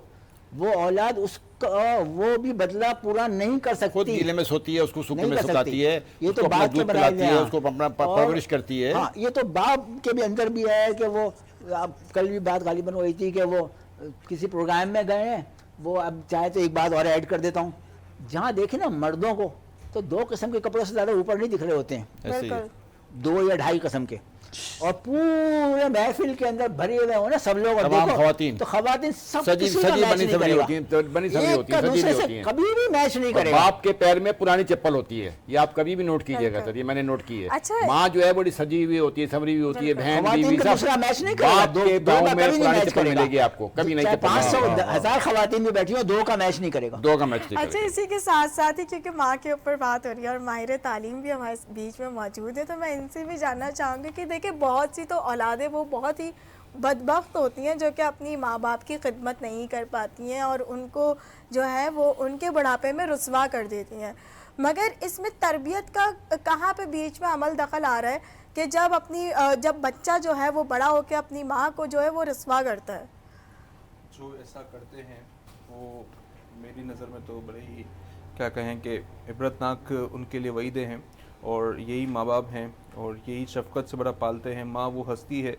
وہ اولاد اس کا وہ بھی بدلہ پورا نہیں کر سکتی. خود گیلے میں سوتی ہے، اس کو سوکھے نہیں میں کر سکھاتی سکتی. ہے، یہ اس تو کو اپنا باپ کے دودھ پلاتی ہے، بنائے اس کو اپنا پرورش کرتی ہے. ہاں یہ تو باپ کے بھی اندر بھی ہے کہ وہ اب کل بھی بات غالباً ہوئی تھی کہ وہ کسی پروگرام میں گئے ہیں، وہ اب چاہے تو ایک بات اور ایڈ کر دیتا ہوں، جہاں دیکھیں نا مردوں کو تو 2 قسم کے کپڑوں سے زیادہ اوپر نہیں دکھ رہے ہوتے ہیں، ایسے ہی 2 یا 2.5 قسم کے، اور پورے محفل کے اندر بھرے ہوئے ہوں نا سب لوگ، تمام خواتین تو خواتین سب سجی کسی کا سجی میچ بنی نہیں سبری کرے گا، ہوتی ہیں، بنی سبری ہوتی ہیں، ایک کا سجی دوسرے ہوتی سے ہیں. کبھی بھی میچ نہیں اور کرے گا. باپ کے پیر میں پرانی چپل ہوتی ہے، یہ آپ کبھی بھی نوٹ کیجئے گا سر، یہ میں نے نوٹ کی ہے. اچھا. ماں جو ہے بڑی سجی ہوئی ہوتی ہے، سنوری ہوئی ہوتی ہے، بہن خواتین بیوی کا دوسرا میچ نہیں کرے گا، باپ کے دو کا پاؤں میں کبھی نہیں پرانی میچ چپل کرے ملے گی گا. آپ کو، کبھی نہیں چاہے چپل. 500,000 خواتین بھی بیٹھی ہوں، 2 کا میچ نہیں کرے گا. 2 کا میچ نہیں اچھا کرے گا. اسی کے ساتھ ساتھ ہی کیونکہ ماں کے اوپر بات ہو رہی ہے اور ماہر تعلیم بھی ہمارے بیچ میں موجود ہے، تو میں ان سے بھی جاننا چاہوں گی کہ دیکھیں بہت سی تو اولادیں وہ بہت ہی بدبخت ہوتی ہیں جو کہ اپنی ماں باپ کی خدمت نہیں کر پاتی ہیں اور ان کو جو ہے وہ ان کے بڑھاپے میں رسوا کر دیتی ہیں، مگر اس میں تربیت کا کہاں پہ بیچ میں عمل دخل آ رہا ہے کہ جب بچہ جو ہے وہ بڑا ہو کے اپنی ماں کو جو ہے وہ رسوا کرتا ہے. جو ایسا کرتے ہیں وہ میری نظر میں تو بڑے ہی کیا کہیں کہ عبرتناک ان کے لیے وعیدیں ہیں، اور یہی ماں باپ ہیں اور یہی شفقت سے بڑا پالتے ہیں. ماں وہ ہستی ہے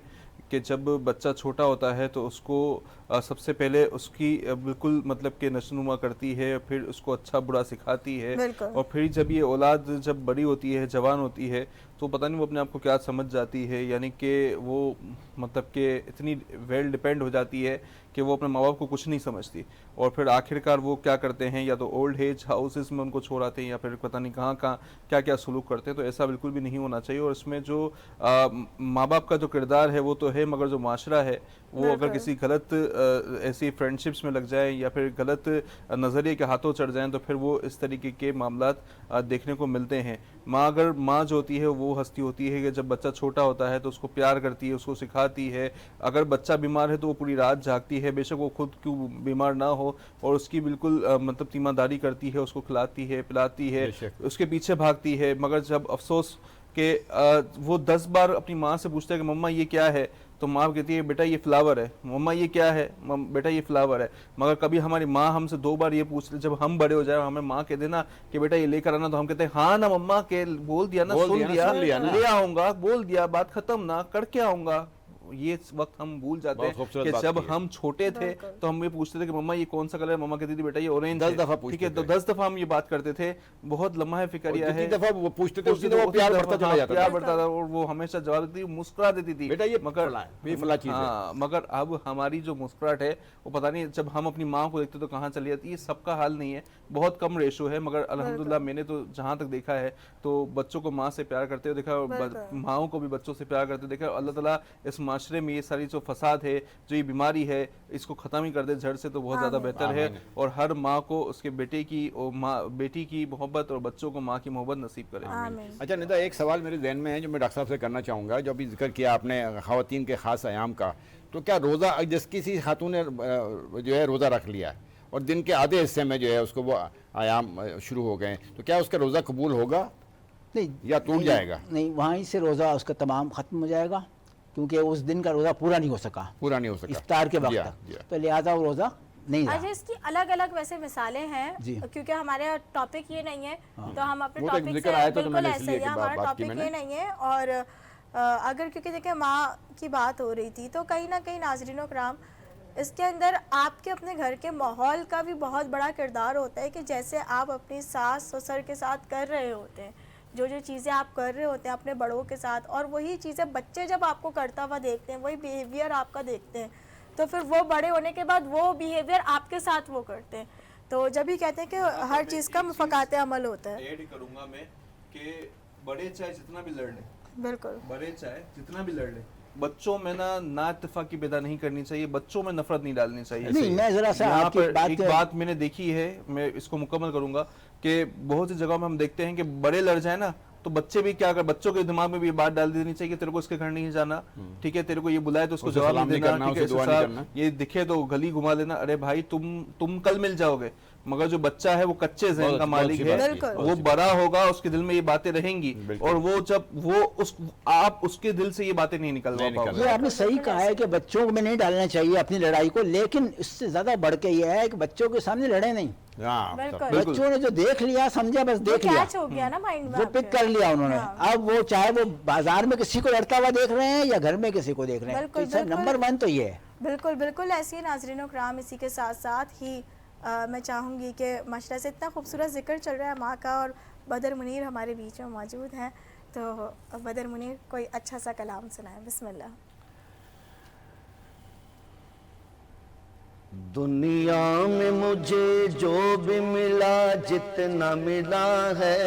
کہ جب بچہ چھوٹا ہوتا ہے تو اس کو سب سے پہلے اس کی بالکل مطلب کہ نشوونما کرتی ہے، پھر اس کو اچھا برا سکھاتی ہے، اور پھر جب یہ اولاد جب بڑی ہوتی ہے، جوان ہوتی ہے، تو پتہ نہیں وہ اپنے آپ کو کیا سمجھ جاتی ہے، یعنی کہ وہ مطلب کہ اتنی ویل ڈیپینڈ ہو جاتی ہے کہ وہ اپنے ماں باپ کو کچھ نہیں سمجھتی، اور پھر آخرکار وہ کیا کرتے ہیں، یا تو اولڈ ایج ہاؤسز میں ان کو چھوڑ آتے ہیں، یا پھر پتہ نہیں کہاں کیا کیا سلوک کرتے ہیں. تو ایسا بالکل بھی نہیں ہونا چاہیے، اور اس میں جو ماں باپ کا جو کردار ہے وہ تو ہے، مگر جو معاشرہ ہے وہ اگر کسی غلط ایسی فرینڈشپس میں لگ جائیں یا پھر غلط نظریے کے ہاتھوں چڑھ جائیں تو پھر وہ اس طریقے کے معاملات دیکھنے کو ملتے ہیں. ماں جو ہوتی ہے وہ ہستی ہوتی ہے کہ جب بچہ چھوٹا ہوتا ہے تو اس کو پیار کرتی ہے، اس کو سکھاتی ہے، اگر بچہ بیمار ہے تو وہ پوری رات جاگتی ہے، بے شک وہ خود کیوں بیمار نہ ہو، اور اس کی بالکل مطلب تیمارداری کرتی ہے، اس کو کھلاتی ہے، پلاتی ہے، اس کے پیچھے بھاگتی ہے. مگر جب افسوس کہ وہ 10 بار اپنی ماں سے پوچھتا ہے کہ مما یہ کیا ہے، تو ماں کہتی ہے بیٹا یہ فلاور ہے. مما یہ کیا ہے، بیٹا یہ فلاور ہے. مگر کبھی ہماری ماں ہم سے 2 بار یہ پوچھ لے، جب ہم بڑے ہو جائیں ہمیں ماں کہہ دینا کہ بیٹا یہ لے کر آنا، تو ہم کہتے ہیں ہاں نا مما کہ بول دیا نا، سن لیا، لے آؤں گا، بول دیا، بات ختم نا، کر کے آؤں گا. یہ وقت ہم بھول جاتے ہیں کہ جب ہم چھوٹے تھے تو ہم یہ پوچھتے تھے کہ مما یہ کون سا کلر ہے، مما کہتی تھی بیٹا یہ اورنج ہے. 10 دفعہ ٹھیک ہے، تو 10 دفعہ ہم یہ بات کرتے تھے. بہت لمحہ فکریہ ہے، جتنی دفعہ وہ پوچھتے تھے اسی دفعہ پیار بڑھتا چلا جاتا تھا، اور وہ ہمیشہ جواب دیتی تھی، مسکرا دیتی تھی بیٹا یہ فلاں چیز ہے. مگر اب ہماری جو مسکراہٹ ہے وہ پتہ نہیں جب ہم اپنی ماں کو دیکھتے تو کہاں چلی جاتی ہے. یہ سب کا حال نہیں ہے، بہت کم ریشو ہے، مگر الحمدللہ میں نے تو جہاں تک دیکھا ہے تو بچوں کو ماں سے پیار کرتے ہوئے دیکھا، ماؤں کو بھی بچوں سے پیار کرتے دیکھا. اللہ تعالیٰ اس معاشرے میں یہ ساری جو فساد ہے، جو یہ بیماری ہے، اس کو ختم ہی کر دے جڑ سے تو بہت زیادہ بہتر ہے، اور ہر ماں کو اس کے بیٹی کی محبت اور بچوں کو ماں کی محبت نصیب کرے. اچھا ندا، ایک سوال میرے ذہن میں ہے جو میں ڈاکٹر صاحب سے کرنا چاہوں گا. جو ابھی ذکر کیا آپ نے خواتین کے خاص ایام کا، تو کیا روزہ جس کسی خاتون نے جو ہے روزہ رکھ لیا اور دن کے آدھے حصے میں جو ہے اس کو وہ ایام شروع ہو گئے، تو کیا اس کا روزہ قبول ہوگا نہیں یا ٹوٹ جائے گا؟ نہیں، وہیں سے روزہ اس کا تمام ختم ہو جائے گا، کیونکہ اس دن کا روزہ پورا نہیں ہو سکا افطار کے وقت تک، تو لہٰذا وہ روزہ نہیں رہا. اچھا، اس کی الگ الگ ویسے مثالیں ہیں کیونکہ ہمارے ٹاپک یہ نہیں ہے تو ہم اپنے ٹاپک سے بالکل ایسے ہی، ہمارا ٹاپک یہ نہیں ہے. اور اگر کیونکہ دیکھیں ماں کی بات ہو رہی تھی تو کہیں نہ کہیں ناظرین و کرام اس کے اندر آپ کے اپنے گھر کے ماحول کا بھی بہت بڑا کردار ہوتا ہے کہ جیسے آپ اپنی ساس سسر کے ساتھ کر رہے ہوتے ہیں، جو چیزیں آپ کر رہے ہوتے ہیں اپنے بڑوں کے ساتھ، اور وہی چیزیں بچے جب آپ کو کرتا ہوا دیکھتے ہیں، وہی بیہیویئر آپ کا دیکھتے ہیں، تو پھر وہ بڑے ہونے کے بعد وہ بیہیویئر آپ کے ساتھ وہ کرتے ہیں. تو جب ہی کہتے ہیں کہ ہر چیز کا مفاقات عمل ہوتا ہے. ایڈ کروں گا میں کہ بڑے چاہے جتنا بھی لڑ لیں، بالکل بڑے چاہے جتنا بھی لڑ لیں، بچوں میں نا اتفاقی پیدا نہیں کرنی چاہیے، بچوں میں نفرت نہیں ڈالنی چاہیے. نہیں، میں ذرا سا یہاں پر ایک بات میں نے دیکھی ہے، میں اس کو مکمل کروں گا. کہ بہت سی جگہوں میں ہم دیکھتے ہیں کہ بڑے لڑ جائیں نا تو بچے بھی کیا کر، بچوں کے دماغ میں بھی یہ بات ڈال دینی چاہیے کہ تیرے کو اس کے گھر نہیں جانا، ٹھیک ہے، تیرے کو یہ بلائے تو اس کو جواب نہیں دینا، ٹھیک ہے، اس کے ساتھ یہ دکھے تو گلی گھما لینا، ارے بھائی تم کل مل جاؤ گے، مگر جو بچہ ہے وہ کچے ذہن کا مالک ہے، وہ بڑا ہوگا، اس کے دل میں یہ باتیں رہیں گی، اور وہ جب آپ اس کے دل سے یہ باتیں نہیں نکلوا پاؤ گے۔ یہ آپ نے صحیح کہا ہے کہ بچوں میں نہیں ڈالنا چاہیے اپنی لڑائی کو، لیکن اس سے زیادہ بڑھ کے یہ ہے کہ بچوں کے سامنے لڑے نہیں، بچوں نے جو دیکھ لیا سمجھا بس دیکھ لیا، ہو گیا نا مائنڈ وہ پک کر لیا انہوں نے، اب وہ چاہے وہ بازار میں کسی کو لڑتا ہوا دیکھ رہے ہیں یا گھر میں کسی کو دیکھ رہے ہیں، تو نمبر 1 تو یہ ہے۔ بالکل بالکل ایسی ہی ناظرین و کرام، اسی کے ساتھ ساتھ ہی میں چاہوں گی کہ ماشاءاللہ سے اتنا خوبصورت ذکر چل رہا ہے ماں کا، اور بدر منیر ہمارے بیچ میں موجود ہیں، تو بدر منیر کوئی اچھا سا کلام سنائیں، بسم اللہ۔ دنیا میں مجھے جو بھی ملا جتنا ملا ہے،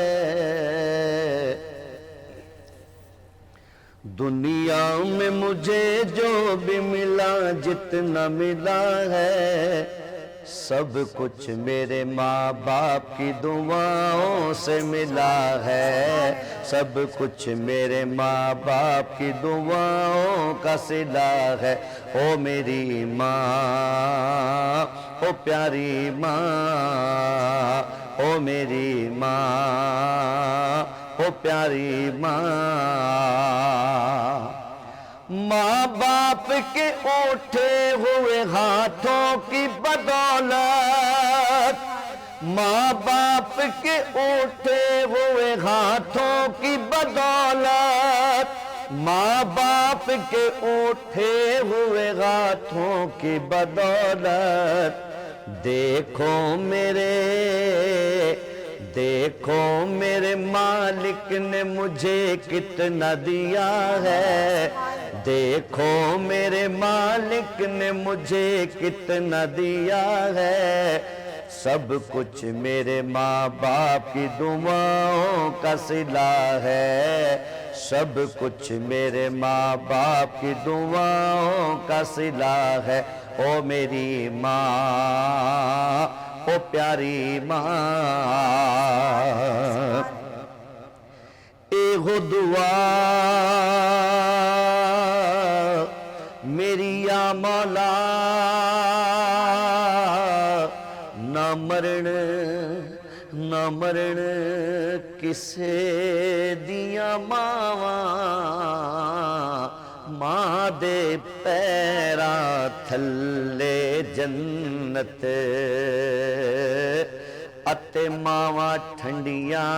دنیا میں مجھے جو بھی ملا جتنا ملا ہے، سب کچھ میرے ماں باپ کی دعاؤں سے ملا ہے، سب کچھ میرے ماں باپ کی دعاؤں کا صلہ ہے، او میری ماں، او پیاری ماں، او میری ماں، او پیاری ماں، ماں باپ کے اٹھے ہوئے ہاتھوں کی بدولت، ماں باپ کے اٹھے ہوئے ہاتھوں کی بدولت، ماں باپ کے اٹھے ہوئے ہاتھوں کی بدولت، دیکھو میرے مالک نے مجھے کتنا دیا ہے، دیکھو میرے مالک نے مجھے کتنا دیا ہے، سب کچھ میرے ماں باپ کی دعاؤں کا صلہ ہے، سب کچھ میرے ماں باپ کی دعاؤں کا صلہ ہے، او میری ماں، او پیاری ماں، اے دعا میری یا مولا، نہ مرن کسے دیا ماں دے پیراں تھلے جنت، اتے ماواں ٹھنڈیاں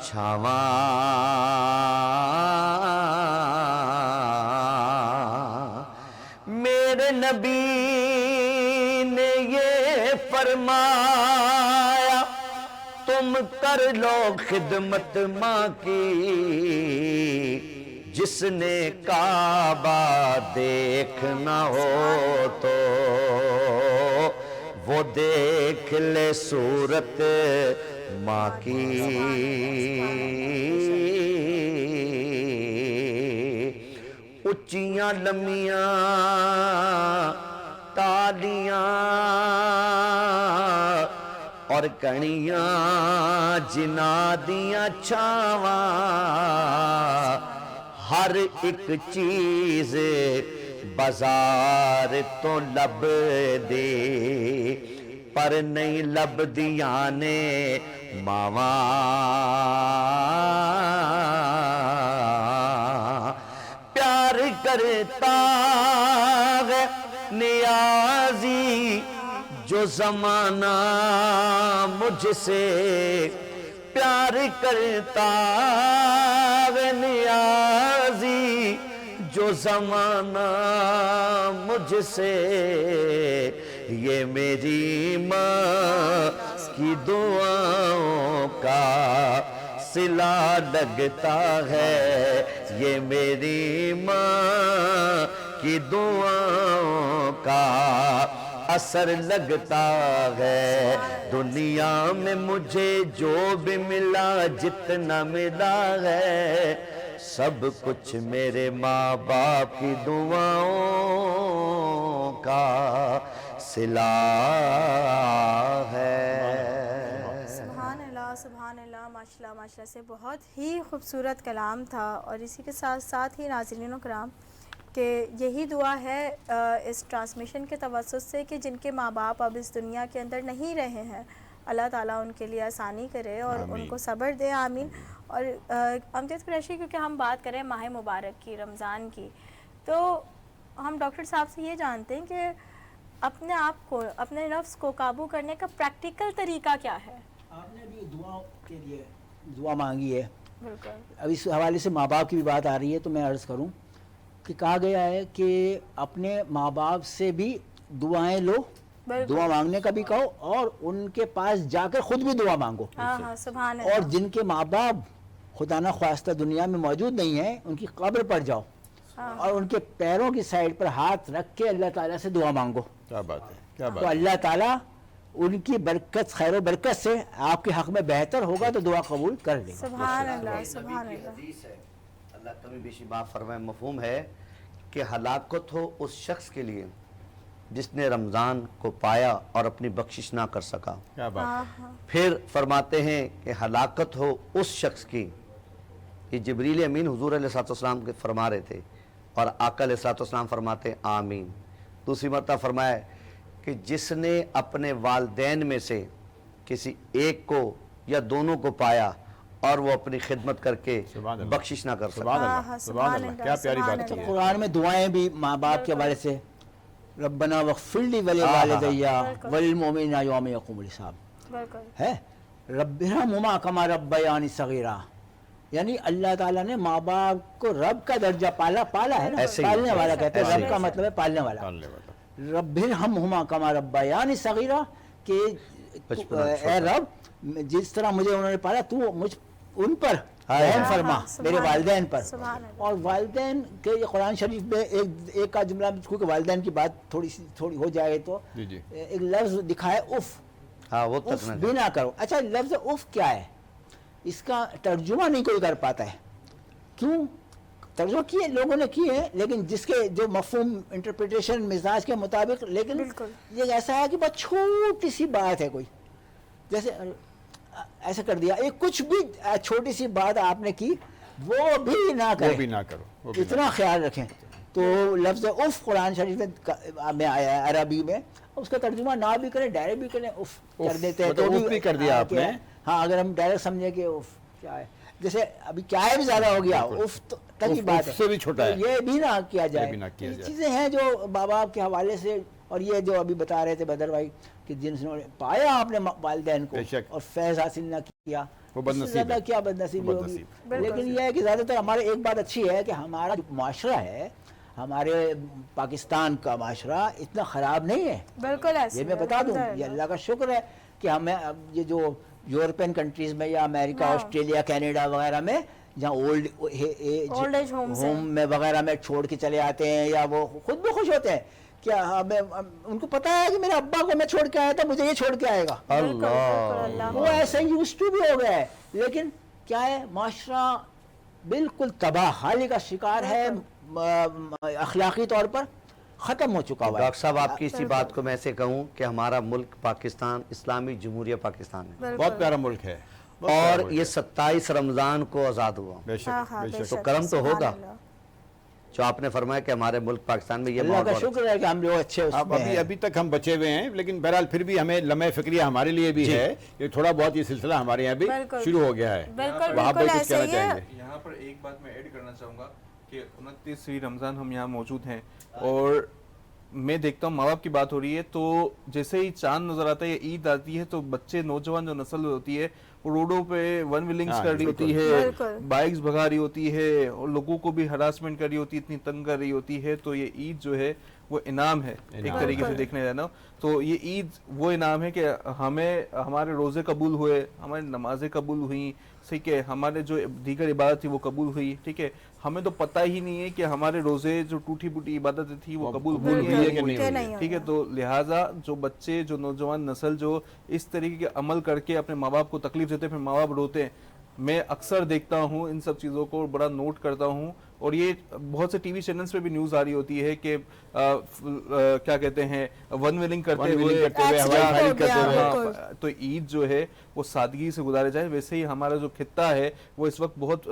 چھاواں، میرے نبی نے یہ فرمایا، تم کر لو خدمت ماں کی، جس نے کعبہ دیکھنا ہو تو وہ دیکھ لے صورت ماں کی، اچیاں لمیاں تالیاں اور کڑیاں جناں دیاں چھاواں، ہر ایک چیز بازار تو لب دے، پر نہیں لب دیاں نے ماواں، پیار کرتا ہے نیازی جو زمانہ مجھ سے، پیار کرتا ہے نیازی جو زمانہ مجھ سے، یہ میری ماں کی دعاؤں کا صلہ لگتا ہے، یہ میری ماں کی دعاؤں کا اثر لگتا ہے، دنیا میں مجھے جو بھی ملا جتنا ملا ہے، سب کچھ میرے ماں باپ کی دعاؤں کا صلہ ہے۔ سبحان اللہ۔ سبحان اللہ، ماشاء اللہ ماشاء اللہ سے بہت ہی خوبصورت کلام تھا. اور اسی کے ساتھ ساتھ ہی ناظرین کرام کہ یہی دعا ہے اس ٹرانسمیشن کے توسط سے کہ جن کے ماں باپ اب اس دنیا کے اندر نہیں رہے ہیں، اللہ تعالیٰ ان کے لیے آسانی کرے اور ان کو صبر دے. آمین. اور امجد قریشی، کیونکہ ہم بات کریں ماہ مبارک کی، رمضان کی، تو ہم ڈاکٹر صاحب سے یہ جانتے ہیں کہ اپنے آپ کو، اپنے نفس کو قابو کرنے کا پریکٹیکل طریقہ کیا ہے؟ آپ نے بھی دعا کے لیے دعا مانگی ہے. بالکل. اب اس حوالے سے ماں باپ کی بھی بات آ رہی ہے تو میں عرض کروں کہ کہا گیا ہے کہ اپنے ماں باپ سے بھی دعائیں لو، دعا مانگنے کا بھی کہو، اور ان کے پاس جا کر خود بھی دعا مانگو. ہاں سبحان اللہ. اور جن کے ماں باپ خدا نہ خواستہ دنیا میں موجود نہیں ہیں، ان کی قبر پر جاؤ اور ان کے پیروں کی سائڈ پر ہاتھ رکھ کے اللہ تعالیٰ سے دعا مانگو. کیا بات ہے، کیا بات تو ہے. اللہ تعالیٰ ان کی برکت، خیر و برکت سے آپ کے حق میں بہتر ہوگا تو دعا قبول کر لے گا. سبحان اللہ سبحان نبی کی اللہ. حدیث ہے، اللہ کبھی بیشی معاف فرمائے، مفہوم ہے کہ ہلاکت ہو اس شخص کے لیے جس نے رمضان کو پایا اور اپنی بخشش نہ کر سکا. کیا بات ہے. پھر فرماتے ہیں کہ ہلاکت ہو اس شخص کی، یہ جبریل امین حضور علیہ السلام کے فرما رہے تھے اور آقا علیہ السلام فرماتے آمین. دوسری مرتبہ فرمایا کہ جس نے اپنے والدین میں سے کسی ایک کو یا دونوں کو پایا اور وہ اپنی خدمت کر کے سبحان اللہ. بخشش نہ کر سبحان سکا. اللہ، سبحان اللہ. کیا پیاری بات کی ہے. قرآن میں دعائیں بھی ماں باپ کے حوالے سے، ربنا وغفر لی ولوالدی وللمؤمنین یوم یقوم الحساب بالکل. ہے، رب ارحمہما کما ربیانی صغیرا. یعنی اللہ تعالیٰ نے ماں باپ کو رب کا درجہ پالا ہے نا، ایسے ہی، پالنے والا کہتے ہیں. ایسے رب ہی. کا مطلب ہے پالنے والا. ڈالنے والا. رب ارحمہما کما ربیانی صغیرا، کہ بچپنا اے چھوٹا. رب جس طرح مجھے انہوں نے پالا تو مجھ ان پر ہائے رحم ہائے. فرما، میرے والدین پر. سبحان اللہ. اور والدین کے یہ قرآن شریف میں ایک کا جملہ، کیونکہ والدین کی بات تھوڑی ہو جائے تو جی جی. ایک لفظ دکھائے اف. ہاں وہ اف تک بھی نہ نہ کرو. اچھا لفظ اف کیا ہے؟ اس کا ترجمہ نہیں کوئی کر پاتا ہے. کیوں؟ ترجمہ کیے لوگوں نے کیے ہیں، لیکن جس کے جو مفہوم انٹرپریٹیشن مزاج کے مطابق، لیکن بالکل. یہ ایسا ہے کہ بہت چھوٹی سی بات ہے، کوئی جیسے ایسا کر دیا، ایک کچھ بھی چھوٹی سی بات آپ نے کی وہ بھی نہ وہ کریں، بھی نہ کرو، وہ بھی نہ اتنا خیال رکھیں. تو لفظ اف قرآن شریف میں آیا ہے عربی میں، اس کا ترجمہ نہ بھی کریں، ڈائریکٹ بھی کریں اف کر دیتے ہیں مطلب اف بھی کر دیا آپ نے. ہاں اگر ہم ڈائریکٹ سمجھیں کہ اف کیا ہے، جیسے ابھی کیا ہے بھی زیادہ ہو گیا، اف تک ہی اف بات ہے، سے بھی چھوٹا ہے. یہ بھی نہ کیا یہ جائے. بھی نہ کیا یہ جائے. چیزیں ہیں جو ماں باپ کے حوالے سے. اور یہ جو ابھی بتا رہے تھے بدر بھائی کہ جن سے پایا آپ نے والدین کو بے شک. اور فیض حاصل نہ کیا، وہ اس بد سے نصیب زیادہ ہے. کیا بد نصیبی بد ہوگی. نصیب. لیکن یہ ہے کہ زیادہ تر ہمارے ایک بات اچھی ہے کہ ہمارا جو معاشرہ ہے، ہمارے پاکستان کا معاشرہ اتنا خراب نہیں ہے. بالکل ایسے یہ میں بتا دوں، یہ اللہ کا شکر ہے کہ ہمیں اب یہ جو یورپین کنٹریز میں یا امریکہ، آسٹریلیا، کینیڈا وغیرہ میں جہاں اولڈ ایج ہوم میں وغیرہ میں چھوڑ کے چلے آتے ہیں، یا وہ خود بھی خوش ہوتے ہیں کہ ہمیں، ان کو پتا ہے کہ میرے ابا کو میں چھوڑ کے آیا تھا، مجھے یہ چھوڑ کے آئے گا. اللہ وہ ایسے یوز ٹو بھی ہو گیا ہے. لیکن کیا ہے، معاشرہ بالکل تباہ حالی کا شکار ہے، اخلاقی طور پر ختم ہو چکا ہوا ہے. ڈاکٹر صاحب آپ کی اسی بات کو میں ایسے کہوں کہ ہمارا ملک پاکستان اسلامی جمہوریہ پاکستان ہے، بہت پیارا ملک ہے. اور یہ 27 رمضان کو آزاد ہوا. بے شک بے شک. تو کرم تو ہوگا جو آپ نے فرمایا کہ ہمارے ملک پاکستان میں یہ اللہ کا ماحول. شکر ہے کہ ہم لوگ اچھے اس اب میں ہیں. ابھی تک ہم بچے ہوئے ہیں، لیکن بہرحال پھر بھی ہمیں لمحہ فکریہ ہمارے لیے بھی ہے. یہ تھوڑا بہت یہ سلسلہ ہمارے یہاں بھی شروع ہو گیا ہے. بالکل وہاں بالکل پہ کچھ ایسے کہنا ہی چاہیں ہے. گے؟ یہاں پر ایک بات میں ایڈ کرنا چاہوں گا کہ 29ویں رمضان ہم یہاں موجود ہیں، اور میں دیکھتا ہوں ماں باپ کی بات ہو رہی ہے تو جیسے ہی چاند نظر آتا ہے یا عید آتی ہے تو بچے، نوجوان جو نسل ہوتی ہے وہ روڈوں پہ ون ویلنگز کر رہی ہوتی ہے، بائکس بھگا رہی ہوتی ہے، اور لوگوں کو بھی ہراسمنٹ کر رہی ہوتی ہے، اتنی تنگ کر رہی ہوتی ہے. تو یہ عید جو ہے وہ انعام ہے ایک طریقے سے دیکھنے جانا. تو یہ عید وہ انعام ہے کہ ہمیں ہمارے روزے قبول ہوئے، ہماری نمازیں قبول ہوئیں، ٹھیک ہے، ہمارے جو دیگر عبادت تھی وہ قبول ہوئی. ٹھیک ہے، ہمیں تو پتہ ہی نہیں ہے کہ ہمارے روزے جو ٹوٹی پھوٹی عبادتیں تھی وہ قبول ہوئی ہے یا نہیں ہوئی. ٹھیک ہے، تو لہٰذا جو بچے، جو نوجوان نسل جو اس طریقے کے عمل کر کے اپنے ماں باپ کو تکلیف دیتے ہیں، پھر ماں باپ روتے ہیں، میں اکثر دیکھتا ہوں ان سب چیزوں کو، بڑا نوٹ کرتا ہوں. اور یہ بہت سے ٹی وی چینلز پہ بھی نیوز آ رہی ہوتی ہے کہ کیا کہتے ہیں ون ویلنگ کرتے ہوئے تو عید جو ہے وہ سادگی سے گزارے جائے. ویسے ہی ہمارا جو خطہ ہے وہ اس وقت بہت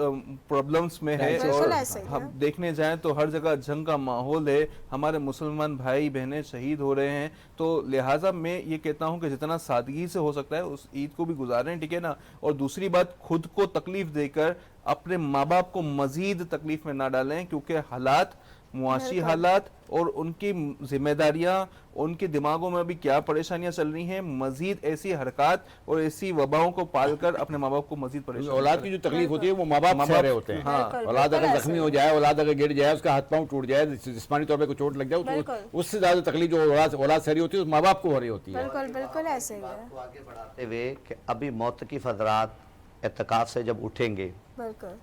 پرابلمس میں ہے, اور ہم دیکھنے جائیں تو ہر جگہ جنگ کا ماحول ہے, ہمارے مسلمان بھائی بہنیں شہید ہو رہے ہیں. تو لہٰذا میں یہ کہتا ہوں کہ جتنا سادگی سے ہو سکتا ہے اس عید کو بھی گزاریں, ٹھیک ہے نا. اور دوسری بات, خود کو تکلیف دے کر اپنے ماں باپ کو مزید تکلیف میں نہ ڈالیں, کیونکہ حالات, معاشی حالات اور ان کی ذمہ داریاں, ان کے دماغوں میں ابھی کیا پریشانیاں چل رہی ہیں, مزید ایسی حرکات اور ایسی وباؤں کو پال کر اپنے ماں باپ کو مزید پریشان. اولاد کی جو تکلیف ہوتی ہے وہ ماں باپ سہ رہے ہوتے ہیں. اولاد اگر زخمی ہو جائے, اولاد اگر گر جائے, اس کا ہاتھ پاؤں ٹوٹ جائے, جسمانی طور پہ کوئی چوٹ لگ جائے, اس سے زیادہ تکلیف جو اولاد سہ رہی ہوتی ہے اس ماں باپ کو ہو رہی ہوتی ہے. بالکل بالکل ایسے ہی ہے. آگے بڑھاتے ہوئے کہ ابھی معتکف حضرات اعتکاف سے جب اٹھیں گے بالکل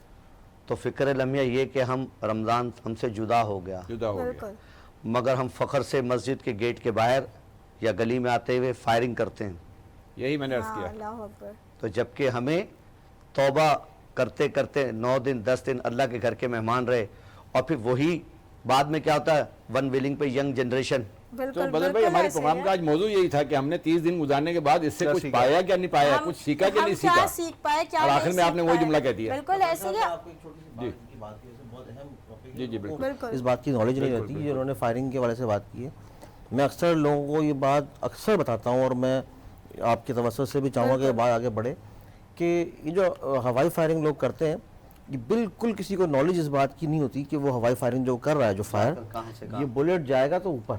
تو فکر لمحہ یہ کہ ہم رمضان ہم سے جدا ہو گیا, مگر ہم فخر سے مسجد کے گیٹ کے باہر یا گلی میں آتے ہوئے فائرنگ کرتے ہیں. یہی میں نے عرض کیا. اللہ اکبر. تو جبکہ ہمیں توبہ کرتے کرتے 9 دن 10 دن اللہ کے گھر کے مہمان رہے, اور پھر وہی بعد میں کیا ہوتا ہے, ون ویلنگ پہ ینگ جنریشن. تو بدر بھائی, ہمارے پروگرام کا آج موضوع یہی تھا کہ ہم نے 30 دن گزارنے کے بعد اس سے کچھ پایا کیا نہیں پایا, کچھ سیکھا کیا نہیں سیکھا, سیکھ پائے کیا, اور آخر میں آپ نے وہی جملہ کہہ دیا. بالکل ایسے ہی. جی جی بالکل. اس بات کی نالج نہیں رہتی کہ انہوں نے فائرنگ کے حوالے سے بات کی ہے. میں اکثر لوگوں کو یہ بات اکثر بتاتا ہوں, اور میں آپ کے توسط سے بھی چاہوں گا کہ بات آگے بڑھے, کہ یہ جو ہوائی فائرنگ لوگ کرتے ہیں, یہ بالکل کسی کو نالج اس بات کی نہیں ہوتی کہ وہ ہوائی فائرنگ جو کر رہا ہے, جو فائر, یہ بلیٹ جائے گا تو اوپر,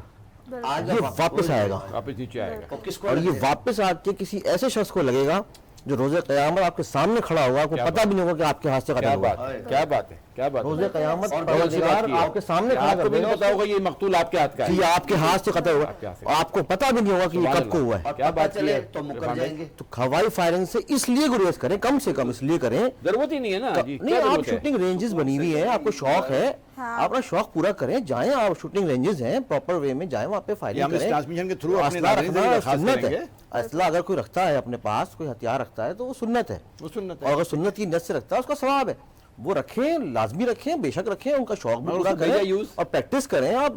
یہ واپس آئے گا, واپس نیچے آئے گا, اور یہ واپس آ کے کسی ایسے شخص کو لگے گا جو روز قیامت آپ کے سامنے کھڑا ہوگا, آپ کو پتہ بھی نہیں ہوگا کہ آپ کے ہاتھ سے قتل ہوا. کیا بات ہے, کیا بات ہے. روز قیامت آپ کے سامنے کھڑا کر دے گا, پتا ہوگا یہ مقتول آپ کے ہاتھ کا ہے, یہ آپ کے ہاتھ سے قتل ہوا, آپ کو پتہ بھی نہیں ہوگا کہ یہ کب کو ہوا ہے. کیا بات ہے. تو مکر جائیں گے. تو ہوائی فائرنگ سے اس لیے گریز کریں, کم سے کم اس لیے کریں, ضرورت ہی نہیں ہے نا. نہیں, آپ شوٹنگ رینجز بنی ہوئی ہیں, آپ کو شوق ہے, آپ اپنا شوق پورا کریں, جائیں, آپ شوٹنگ رینجز ہیں, پراپر وے میں جائیں, وہاں پہ فائرنگ کریں. ٹرانسمیشن کے تھرو اپنے سنت ہے, اسلحہ اگر کوئی رکھتا ہے اپنے پاس, کوئی ہتھیار رکھتا ہے تو وہ سنت ہے, اور اگر سنت کی نیت سے رکھتا ہے اس کا ثواب ہے. وہ رکھیں, لازمی رکھیں, بے شک رکھیں, ان کا شوق بھی پورا کریں اور پریکٹس کریں آپ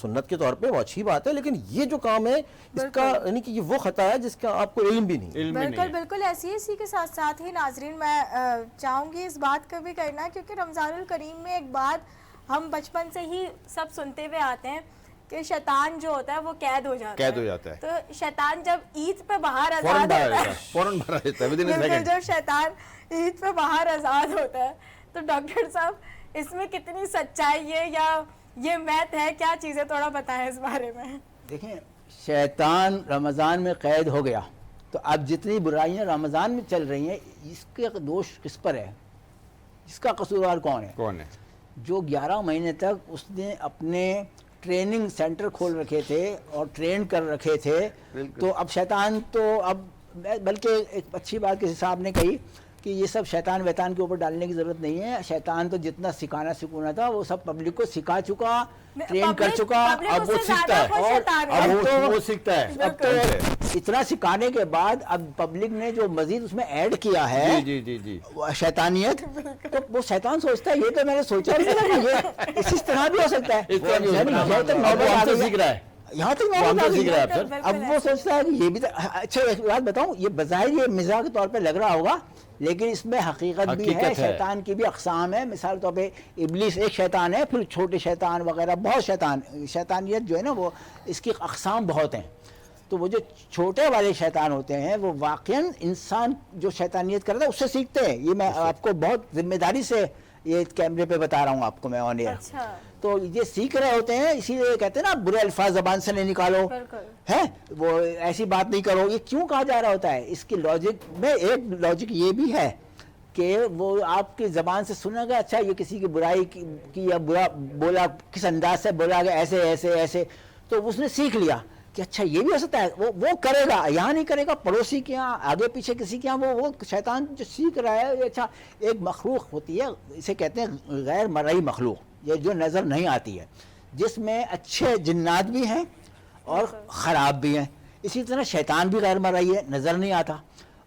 سنت کے طور پہ, وہ اچھی بات ہے. لیکن یہ جو کام ہے اس کا یعنی کہ یہ وہ خطا ہے جس کا آپ کو علم بھی نہیں. بالکل بالکل ایسی ہے. اسی کے ساتھ ساتھ ہی ناظرین میں چاہوں گی اس بات کو بھی کرنا, کیونکہ رمضان الکریم میں ایک بات ہم بچپن سے ہی سب سنتے ہوئے آتے ہیں کہ شیطان جو ہوتا ہے وہ قید ہو جاتا ہے. تو شیطان جب عید پہ باہر آزاد ہوتا ہے, فوراً باہر آ جاتا ہے, جب شیطان عید پہ باہر آزاد ہوتا ہے, تو ڈاکٹر صاحب اس میں کتنی سچائی ہے یا یہ میتھ ہے, کیا چیزیں تھوڑا بتائیں اس بارے میں. دیکھیں, شیطان رمضان میں قید ہو گیا تو اب جتنی برائیاں رمضان میں چل رہی ہیں اس کے دوش کس پر ہے, اس کا قصوروار کون ہے؟ جو 11 مہینے تک اس نے اپنے ٹریننگ سینٹر کھول رکھے تھے اور ٹرین کر رکھے تھے, تو اب شیطان تو اب, بلکہ ایک اچھی بات کسی صاحب نے کہی کہ یہ سب شیطان ویطان کے اوپر ڈالنے کی ضرورت نہیں ہے. شیطان تو جتنا سکھانا تھا وہ سب پبلک کو سکھا چکا, ٹرین کر چکا, اب وہ سیکھتا ہے, اب وہ سیکھتا ہے. اب تو اتنا سکھانے کے بعد اب پبلک نے جو مزید اس میں ایڈ کیا ہے شیطانیت, تو وہ شیطان سوچتا ہے یہ تو میں نے سوچا یہ اس طرح بھی ہو سکتا ہے, یہاں تک اب وہ سوچتا ہے کہ یہ بھی. اچھا ایک بات بتاؤں, یہ بظاہر یہ مزاح کے طور پہ لگ رہا ہوگا لیکن اس میں حقیقت بھی ہے. شیطان کی بھی اقسام ہے. مثال طور پہ ابلیس ایک شیطان ہے, پھر چھوٹے شیطان وغیرہ بہت شیطانیت جو ہے نا وہ اس کی اقسام بہت ہیں. تو وہ جو چھوٹے والے شیطان ہوتے ہیں وہ واقعاً انسان جو شیطانیت کرتا ہے اس سے سیکھتے ہیں. یہ میں آپ کو بہت ذمہ داری سے یہ کیمرے پہ بتا رہا ہوں آپ کو میں آن ایئر. تو یہ سیکھ رہے ہوتے ہیں, اسی لیے کہتے ہیں نا برے الفاظ زبان سے نہیں نکالو, ہے وہ ایسی بات نہیں کرو. یہ کیوں کہا جا رہا ہوتا ہے؟ اس کی لاجک میں ایک لاجک یہ بھی ہے کہ وہ آپ کی زبان سے سنا گیا, اچھا یہ کسی کی برائی کی یا برا بولا, کس انداز سے بولا گیا, ایسے ایسے ایسے, تو اس نے سیکھ لیا کہ اچھا یہ بھی ہو سکتا ہے. وہ کرے گا, یہاں نہیں کرے گا, پڑوسی کے یہاں, آگے پیچھے کسی کے یہاں. وہ شیطان جو سیکھ رہا ہے, اچھا ایک مخلوق ہوتی ہے, اسے کہتے ہیں غیر مرئی مخلوق, یہ جو نظر نہیں آتی ہے, جس میں اچھے جنات بھی ہیں اور خراب بھی ہیں. اسی طرح شیطان بھی غیر مرئی ہے, نظر نہیں آتا.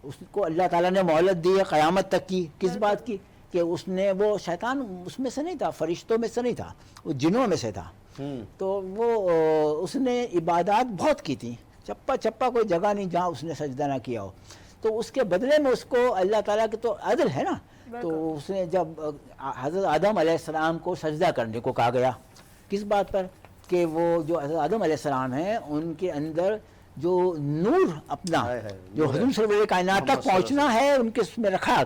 اس کو اللہ تعالیٰ نے مہلت دی ہے قیامت تک کی. کس بات کی؟ کہ کہ اس نے وہ شیطان اس میں سے نہیں تھا، فرشتوں میں سے نہیں تھا، وہ جنوں میں سے تھا. تو وہ اس نے عبادات بہت کی تھی، چپا چپا کوئی جگہ نہیں جہاں اس نے سجدہ نہ کیا ہو. تو اس کے بدلے میں اس کو اللہ تعالیٰ کے تو عدل ہے نا، تو اس نے جب حضرت آدم علیہ السلام کو سجدہ کرنے کو کہا گیا، کس بات پر؟ کہ وہ جو حضرت آدم علیہ السلام ہیں ان کے اندر جو نور اپنا جو حضور سرور کائنات تک پہنچنا ہے ان کے اس میں رکھا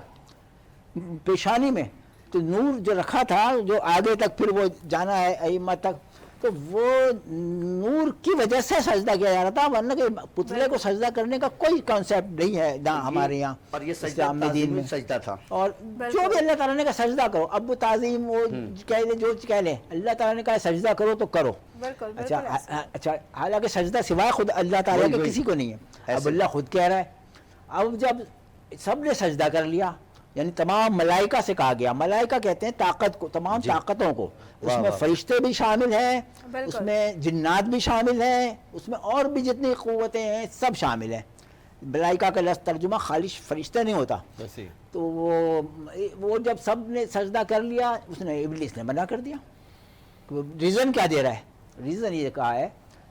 پیشانی میں، تو نور جو رکھا تھا جو آگے تک پھر وہ جانا ہے ائمہ تک، تو وہ نور کی وجہ سے سجدہ کیا جا رہا تھا، ورنہ کہ پتلے کو سجدہ کرنے کا کوئی کانسیپٹ نہیں ہے نہ ہمارے یہاں اور یہ اسلامی دین میں. سجدہ تھا. اور جو بھی اللہ تعالیٰ نے کہا سجدہ کرو، اب وہ تعظیم وہ کہہ لے جو کہہ لے، اللہ تعالیٰ نے کہا سجدہ کرو تو کرو. اچھا حالانکہ سجدہ سوائے خود اللہ تعالیٰ کے کسی کو نہیں ہے. اب اللہ خود کہہ رہا ہے، اب جب سب نے سجدہ کر لیا، یعنی تمام ملائکہ سے کہا گیا، ملائکہ کہتے ہیں طاقت کو، تمام طاقتوں کو، اس میں فرشتے بھی شامل ہیں، اس میں جنات بھی شامل ہیں، اس میں اور بھی جتنی قوتیں ہیں سب شامل ہیں. ملائکہ کا لفظ ترجمہ خالی فرشتے نہیں ہوتا. تو وہ جب سب نے سجدہ کر لیا، اس نے ابلیس نے منع کر دیا. ریزن کیا دے رہا ہے؟ ریزن یہ کہا ہے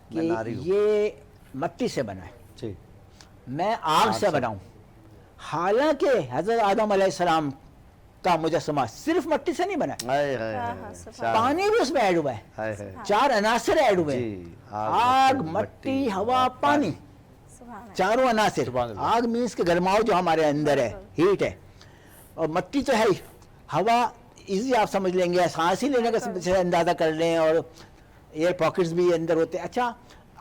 کہ یہ مٹی سے بنا ہے، میں آگ سے بنا ہوں. حالانکہ حضرت آدم علیہ السلام کا مجسمہ صرف مٹی سے نہیں بنا ہے، پانی بھی اس میں ایڈ ہوا ہے، 4 عناصر ایڈ ہوئے ہیں، آگ، مٹی، ہوا، پانی، چاروں عناصر. آگ مینس کہ گرماؤ جو ہمارے اندر ہے، ہیٹ ہے، اور مٹی تو ہے ہی، ہوا ایزی آپ سمجھ لیں گے، سانس ہی لینے کا اندازہ کر لیں، اور ایئر پاکٹس بھی اندر ہوتے ہیں. اچھا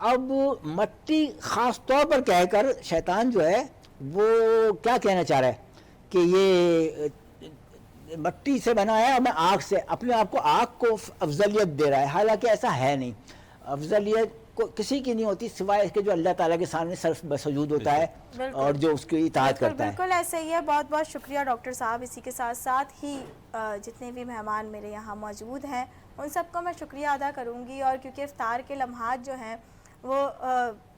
اب مٹی خاص طور پر کہہ کر شیطان جو ہے وہ کیا کہنا چاہ رہا ہے کہ یہ مٹی سے بنا ہے اور میں آگ سے، اپنے آپ کو آگ کو افضلیت دے رہا ہے. حالانکہ ایسا ہے نہیں، افضلیت کو کسی کی نہیں ہوتی سوائے اس کے جو اللہ تعالیٰ کے سامنے صرف بسجود ہوتا ہے اور جو اس کی اطاعت کرتا ہے. بالکل ایسا ہی ہے. بہت بہت شکریہ ڈاکٹر صاحب. اسی کے ساتھ ساتھ ہی جتنے بھی مہمان میرے یہاں موجود ہیں ان سب کو میں شکریہ ادا کروں گی، اور کیونکہ افطار کے لمحات جو ہیں وہ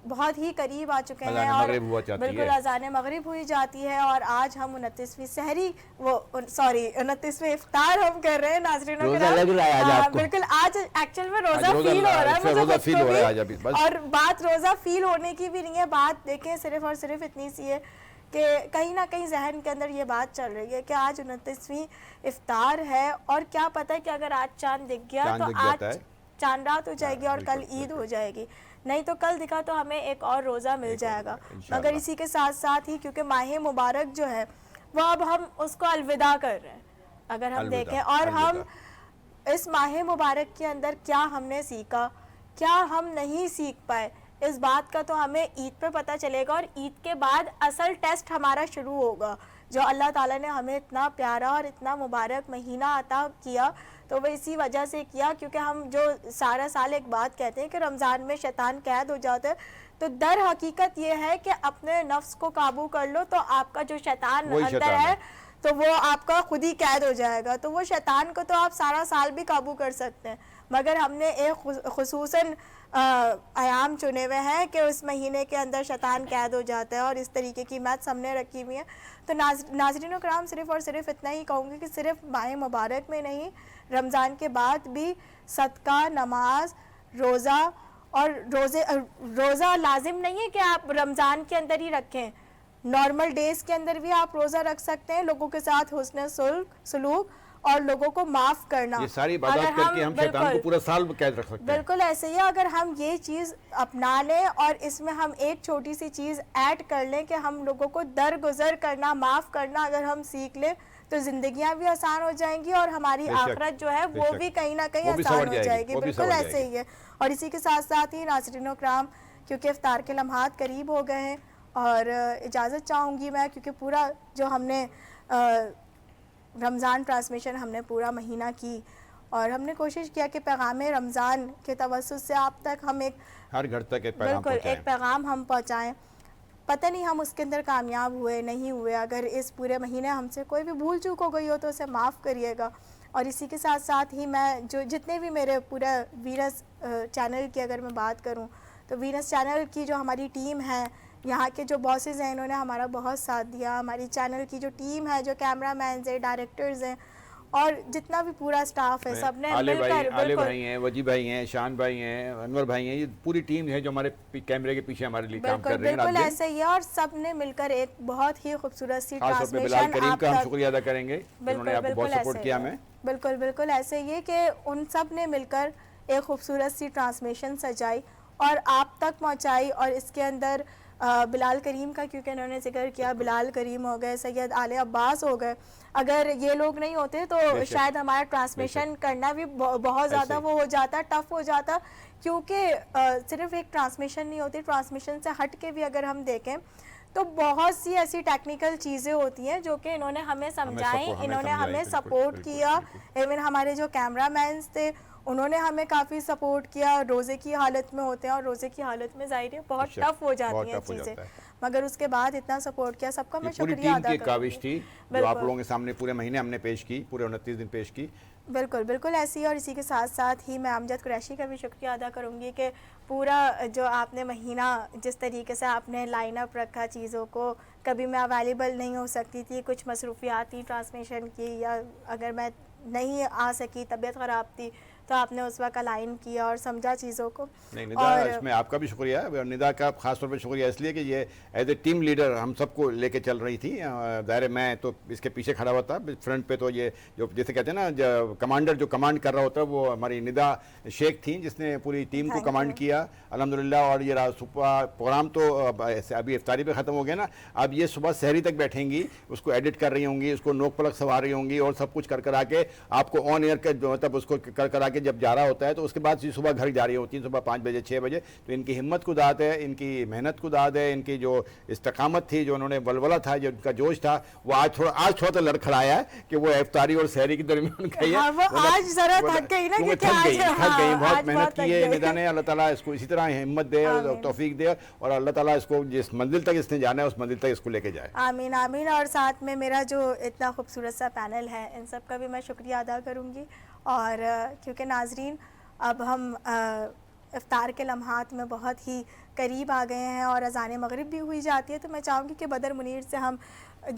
بہت ہی قریب آ چکے ہیں، اور بالکل اذان مغرب ہوئی جاتی ہے، اور آج ہم 29ویں سحری 29ویں افطار ہم کر رہے ہیں. ناظرین بالکل آج ایکچوئل میں روزہ فیل ہو رہا ہے، اور بات روزہ فیل ہونے کی بھی نہیں ہے، بات دیکھیں صرف اور صرف اتنی سی ہے کہ کہیں نہ کہیں ذہن کے اندر یہ بات چل رہی ہے کہ آج 29ویں افطار ہے، اور کیا پتہ کہ اگر آج چاند دکھ گیا تو آج چاند رات ہو جائے گی اور کل عید ہو جائے گی، نہیں تو کل دکھا تو ہمیں ایک اور روزہ مل جائے گا. مگر اسی کے ساتھ ساتھ ہی کیونکہ ماہ مبارک جو ہے وہ اب ہم اس کو الوداع کر رہے ہیں اگر ہم دیکھیں، اور ہم اس ماہ مبارک کے اندر کیا ہم نے سیکھا، کیا ہم نہیں سیکھ پائے، اس بات کا تو ہمیں عید پہ پتہ چلے گا. اور عید کے بعد اصل ٹیسٹ ہمارا شروع ہوگا. جو اللہ تعالیٰ نے ہمیں اتنا پیارا اور اتنا مبارک مہینہ عطا کیا تو وہ اسی وجہ سے کیا کیونکہ ہم جو سارا سال ایک بات کہتے ہیں کہ رمضان میں شیطان قید ہو جاتا ہے، تو در حقیقت یہ ہے کہ اپنے نفس کو قابو کر لو تو آپ کا جو شیطان اندر ہے تو وہ آپ کا خود ہی قید ہو جائے گا. تو وہ شیطان کو تو آپ سارا سال بھی قابو کر سکتے ہیں، مگر ہم نے ایک خصوصاً ایام چنے ہوئے ہیں کہ اس مہینے کے اندر شیطان قید ہو جاتا ہے، اور اس طریقے کی میتھ ہم نے رکھی ہوئی ہے. تو ناظرین اکرام صرف اور صرف اتنا ہی کہوں گی کہ صرف ماہ مبارک میں نہیں، رمضان کے بعد بھی صدقہ، نماز، روزہ، اور روزہ لازم نہیں ہے کہ آپ رمضان کے اندر ہی رکھیں، نارمل ڈیز کے اندر بھی آپ روزہ رکھ سکتے ہیں، لوگوں کے ساتھ حسن سلوک اور لوگوں کو معاف کرنا. یہ ساری عبادات کر کے ہم شیطان کو پورا سال قید رکھ سکتے ہیں. بالکل ایسے ہی اگر ہم یہ چیز اپنا لیں اور اس میں ہم ایک چھوٹی سی چیز ایڈ کر لیں کہ ہم لوگوں کو درگزر کرنا، معاف کرنا اگر ہم سیکھ لیں تو زندگیاں بھی آسان ہو جائیں گی اور ہماری آخرت جو ہے وہ بھی کہیں نہ کہیں آسان ہو جائے گی. بالکل ایسے ہی ہے. اور اسی کے ساتھ ساتھ ہی ناظرین اکرام کیونکہ افطار کے لمحات قریب ہو گئے ہیں اور اجازت چاہوں گی میں، کیونکہ پورا جو ہم نے رمضان ٹرانسمیشن ہم نے پورا مہینہ کی اور ہم نے کوشش کیا کہ پیغام رمضان کے توسط سے آپ تک ہم ایک ہر گھر تک ایک پیغام ہم پہنچائیں. پتہ نہیں ہم اس کے اندر کامیاب ہوئے نہیں ہوئے، اگر اس پورے مہینے ہم سے کوئی بھی بھول چوک ہو گئی ہو تو اسے معاف کریے گا. اور اسی کے ساتھ ساتھ ہی میں جتنے بھی میرے پورا وینس چینل کی اگر میں بات کروں تو وینس چینل کی جو ہماری ٹیم ہے یہاں کے جو باسز ہیں انہوں نے ہمارا بہت ساتھ دیا, ہماری چینل کی جو ٹیم ہے, جو کیمرہ مینز ہیں, ڈائریکٹرز ہیں, اور جتنا بھی پورا سٹاف ہے, سب نے مل کر عالے بھائی ہیں, وجی بھائی ہیں, شان بھائی ہیں, انور بھائی ہیں, یہ پوری ٹیم ہے جو ہمارے کیمرے کے پیچھے ہمارے لیے کام کر رہے ہیں. بالکل ایسے ہی ہے, اور سب نے مل کر ایک بہت ہی خوبصورت سی خاص طور پہ بلال کریم کا ہم شکریہ ادا کریں گے, انہوں نے آپ کو بہت سپورٹ کیا ہمیں. بالکل بالکل ایسے ہی ہے کہ ان سب نے مل کر ایک خوبصورت سی ٹرانسمیشن سجائی اور آپ تک پہنچائی. اور اس کے اندر بلال کریم کا کیونکہ انہوں نے ذکر کیا, بلال کریم ہو گئے, سید آل عباس ہو گئے, اگر یہ لوگ نہیں ہوتے تو شاید ہمارا ٹرانسمیشن کرنا بھی بہت زیادہ وہ ہو جاتا, ٹف ہو جاتا, کیونکہ صرف ایک ٹرانسمیشن نہیں ہوتی, ٹرانسمیشن سے ہٹ کے بھی اگر ہم دیکھیں تو بہت سی ایسی ٹیکنیکل چیزیں ہوتی ہیں جو کہ انہوں نے ہمیں سمجھائیں, انہوں نے ہمیں سپورٹ کیا. ایون ہمارے جو کیمرہ مینز تھے انہوں نے ہمیں کافی سپورٹ کیا. روزے کی حالت میں ہوتے ہیں اور روزے کی حالت میں ظاہر ہے بہت ٹف ہو جاتی ہیں چیزیں, مگر اس کے بعد اتنا سپورٹ کیا, سب کا میں شکریہ ادا کروں گی. کاوش تھی جو آپ لوگوں کے سامنے پورے مہینے ہم نے پیش کی, پورے 29 دن پیش کی. بالکل بالکل ایسی. اور اسی کے ساتھ ساتھ ہی میں امجد قریشی کا بھی شکریہ ادا کروں گی کہ پورا جو آپ نے مہینہ جس طریقے سے آپ نے لائن اپ رکھا چیزوں کو, کبھی میں اویلیبل نہیں ہو سکتی تھی, کچھ مصروفیات تھی ٹرانسمیشن کی, یا اگر میں نہیں آ سکی, طبیعت خراب تھی, تو آپ نے اس وقت الائن کیا اور سمجھا چیزوں کو. نہیں ندا, اس میں آپ کا بھی شکریہ ہے, اور ندا کا خاص طور پہ شکریہ اس لیے کہ یہ ایز اے ٹیم لیڈر ہم سب کو لے کے چل رہی تھی. ظاہر میں تو اس کے پیچھے کھڑا ہوا تھا, فرنٹ پہ تو یہ جو جیسے کہتے ہیں نا کمانڈر جو کمانڈ کر رہا ہوتا ہے وہ ہماری ندا شیخ تھیں جس نے پوری ٹیم کو کمانڈ کیا الحمدللہ. اور یہ صبح پروگرام تو ابھی افطاری پہ ختم ہو گیا نا, اب یہ صبح سحری تک بیٹھیں گی, اس کو ایڈٹ کر رہی ہوں گی, اس کو نوک پلک سنوار رہی ہوں گی, اور سب کچھ کر کر آ کے آپ کو آن ایئر کا مطلب اس کو کر کر آ کے جب جا رہا ہوتا ہے تو اس کے بعد صبح گھر جا رہی ہوتی ہیں, صبح 5 بجے 6 بجے. تو ان کی ہمت کو داد ہے, ان کی محنت کو داد ہے, ان کی جو استقامت تھی, جو انہوں نے ولولہ تھا, جو ان کا جوش تھا, وہ آج تھوڑا تو لڑکھڑایا ہے کہ وہ افطاری اور سحری کے درمیان گئی ہے. وہ آج ذرا تھک گئی نا, تھک گئی, بہت محنت کی ہے ندا نے. اللہ تعالیٰ اس کو اسی طرح ہمت دے اور توفیق دے, اور اللہ تعالیٰ اس کو جس منزل تک اس نے جانا ہے اس منزل تک اس کو لے کے جائے. آمین آمین. اور ساتھ میں میرا جو اتنا خوبصورت سا پینل ہے, ان سب کا بھی میں شکریہ ادا کروں گی. اور کیونکہ ناظرین اب ہم افطار کے لمحات میں بہت ہی قریب آ گئے ہیں اور اذان مغرب بھی ہوئی جاتی ہے, تو میں چاہوں گی کہ بدر منیر سے ہم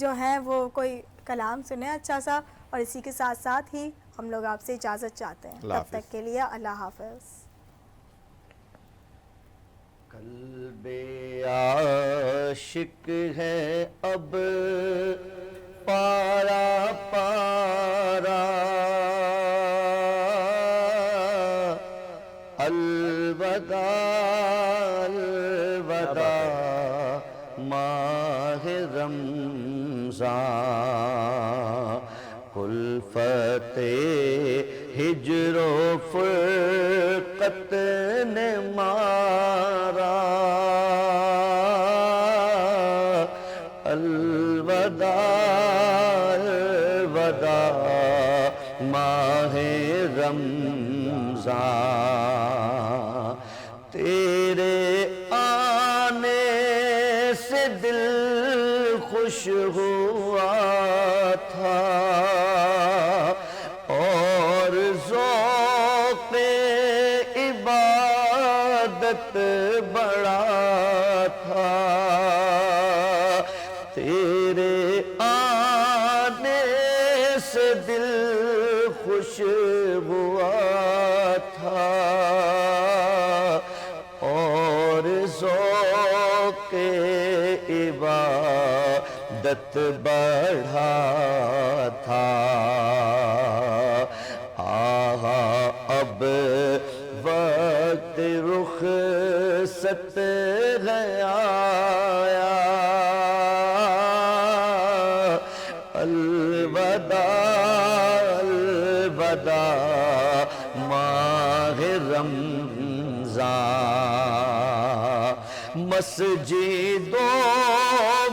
جو ہیں وہ کوئی کلام سنیں اچھا سا, اور اسی کے ساتھ ساتھ ہی ہم لوگ آپ سے اجازت چاہتے ہیں. تب تک کے لیے اللہ حافظ. قلب عاشق ہے اب پارا پارا, الوداع الوداع ماہ رمضان, کلفت ہجر و فرقت نے مارا, الوداع الوداع ماہ رمضان, تیرے آنے سے دل خوش ہوا تھا, اور ذوق عبادت بڑا تھا, تیرے آنے سے دل خوش ہوا تھا, اور ذوق عبادت بڑھا تھا. اب وقت رخصت ہے آیا, الوداع الوداع ماہ رمضان, مسجدوں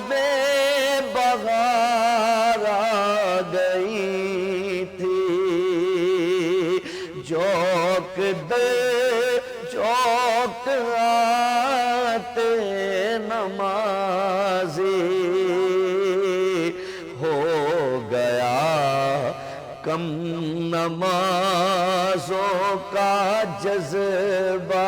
میں بہار آ گئی تھی, چوک در چوک آتے نمازی, ہو گیا کم نمازوں کا جذبہ,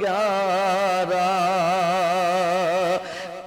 11,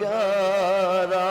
11,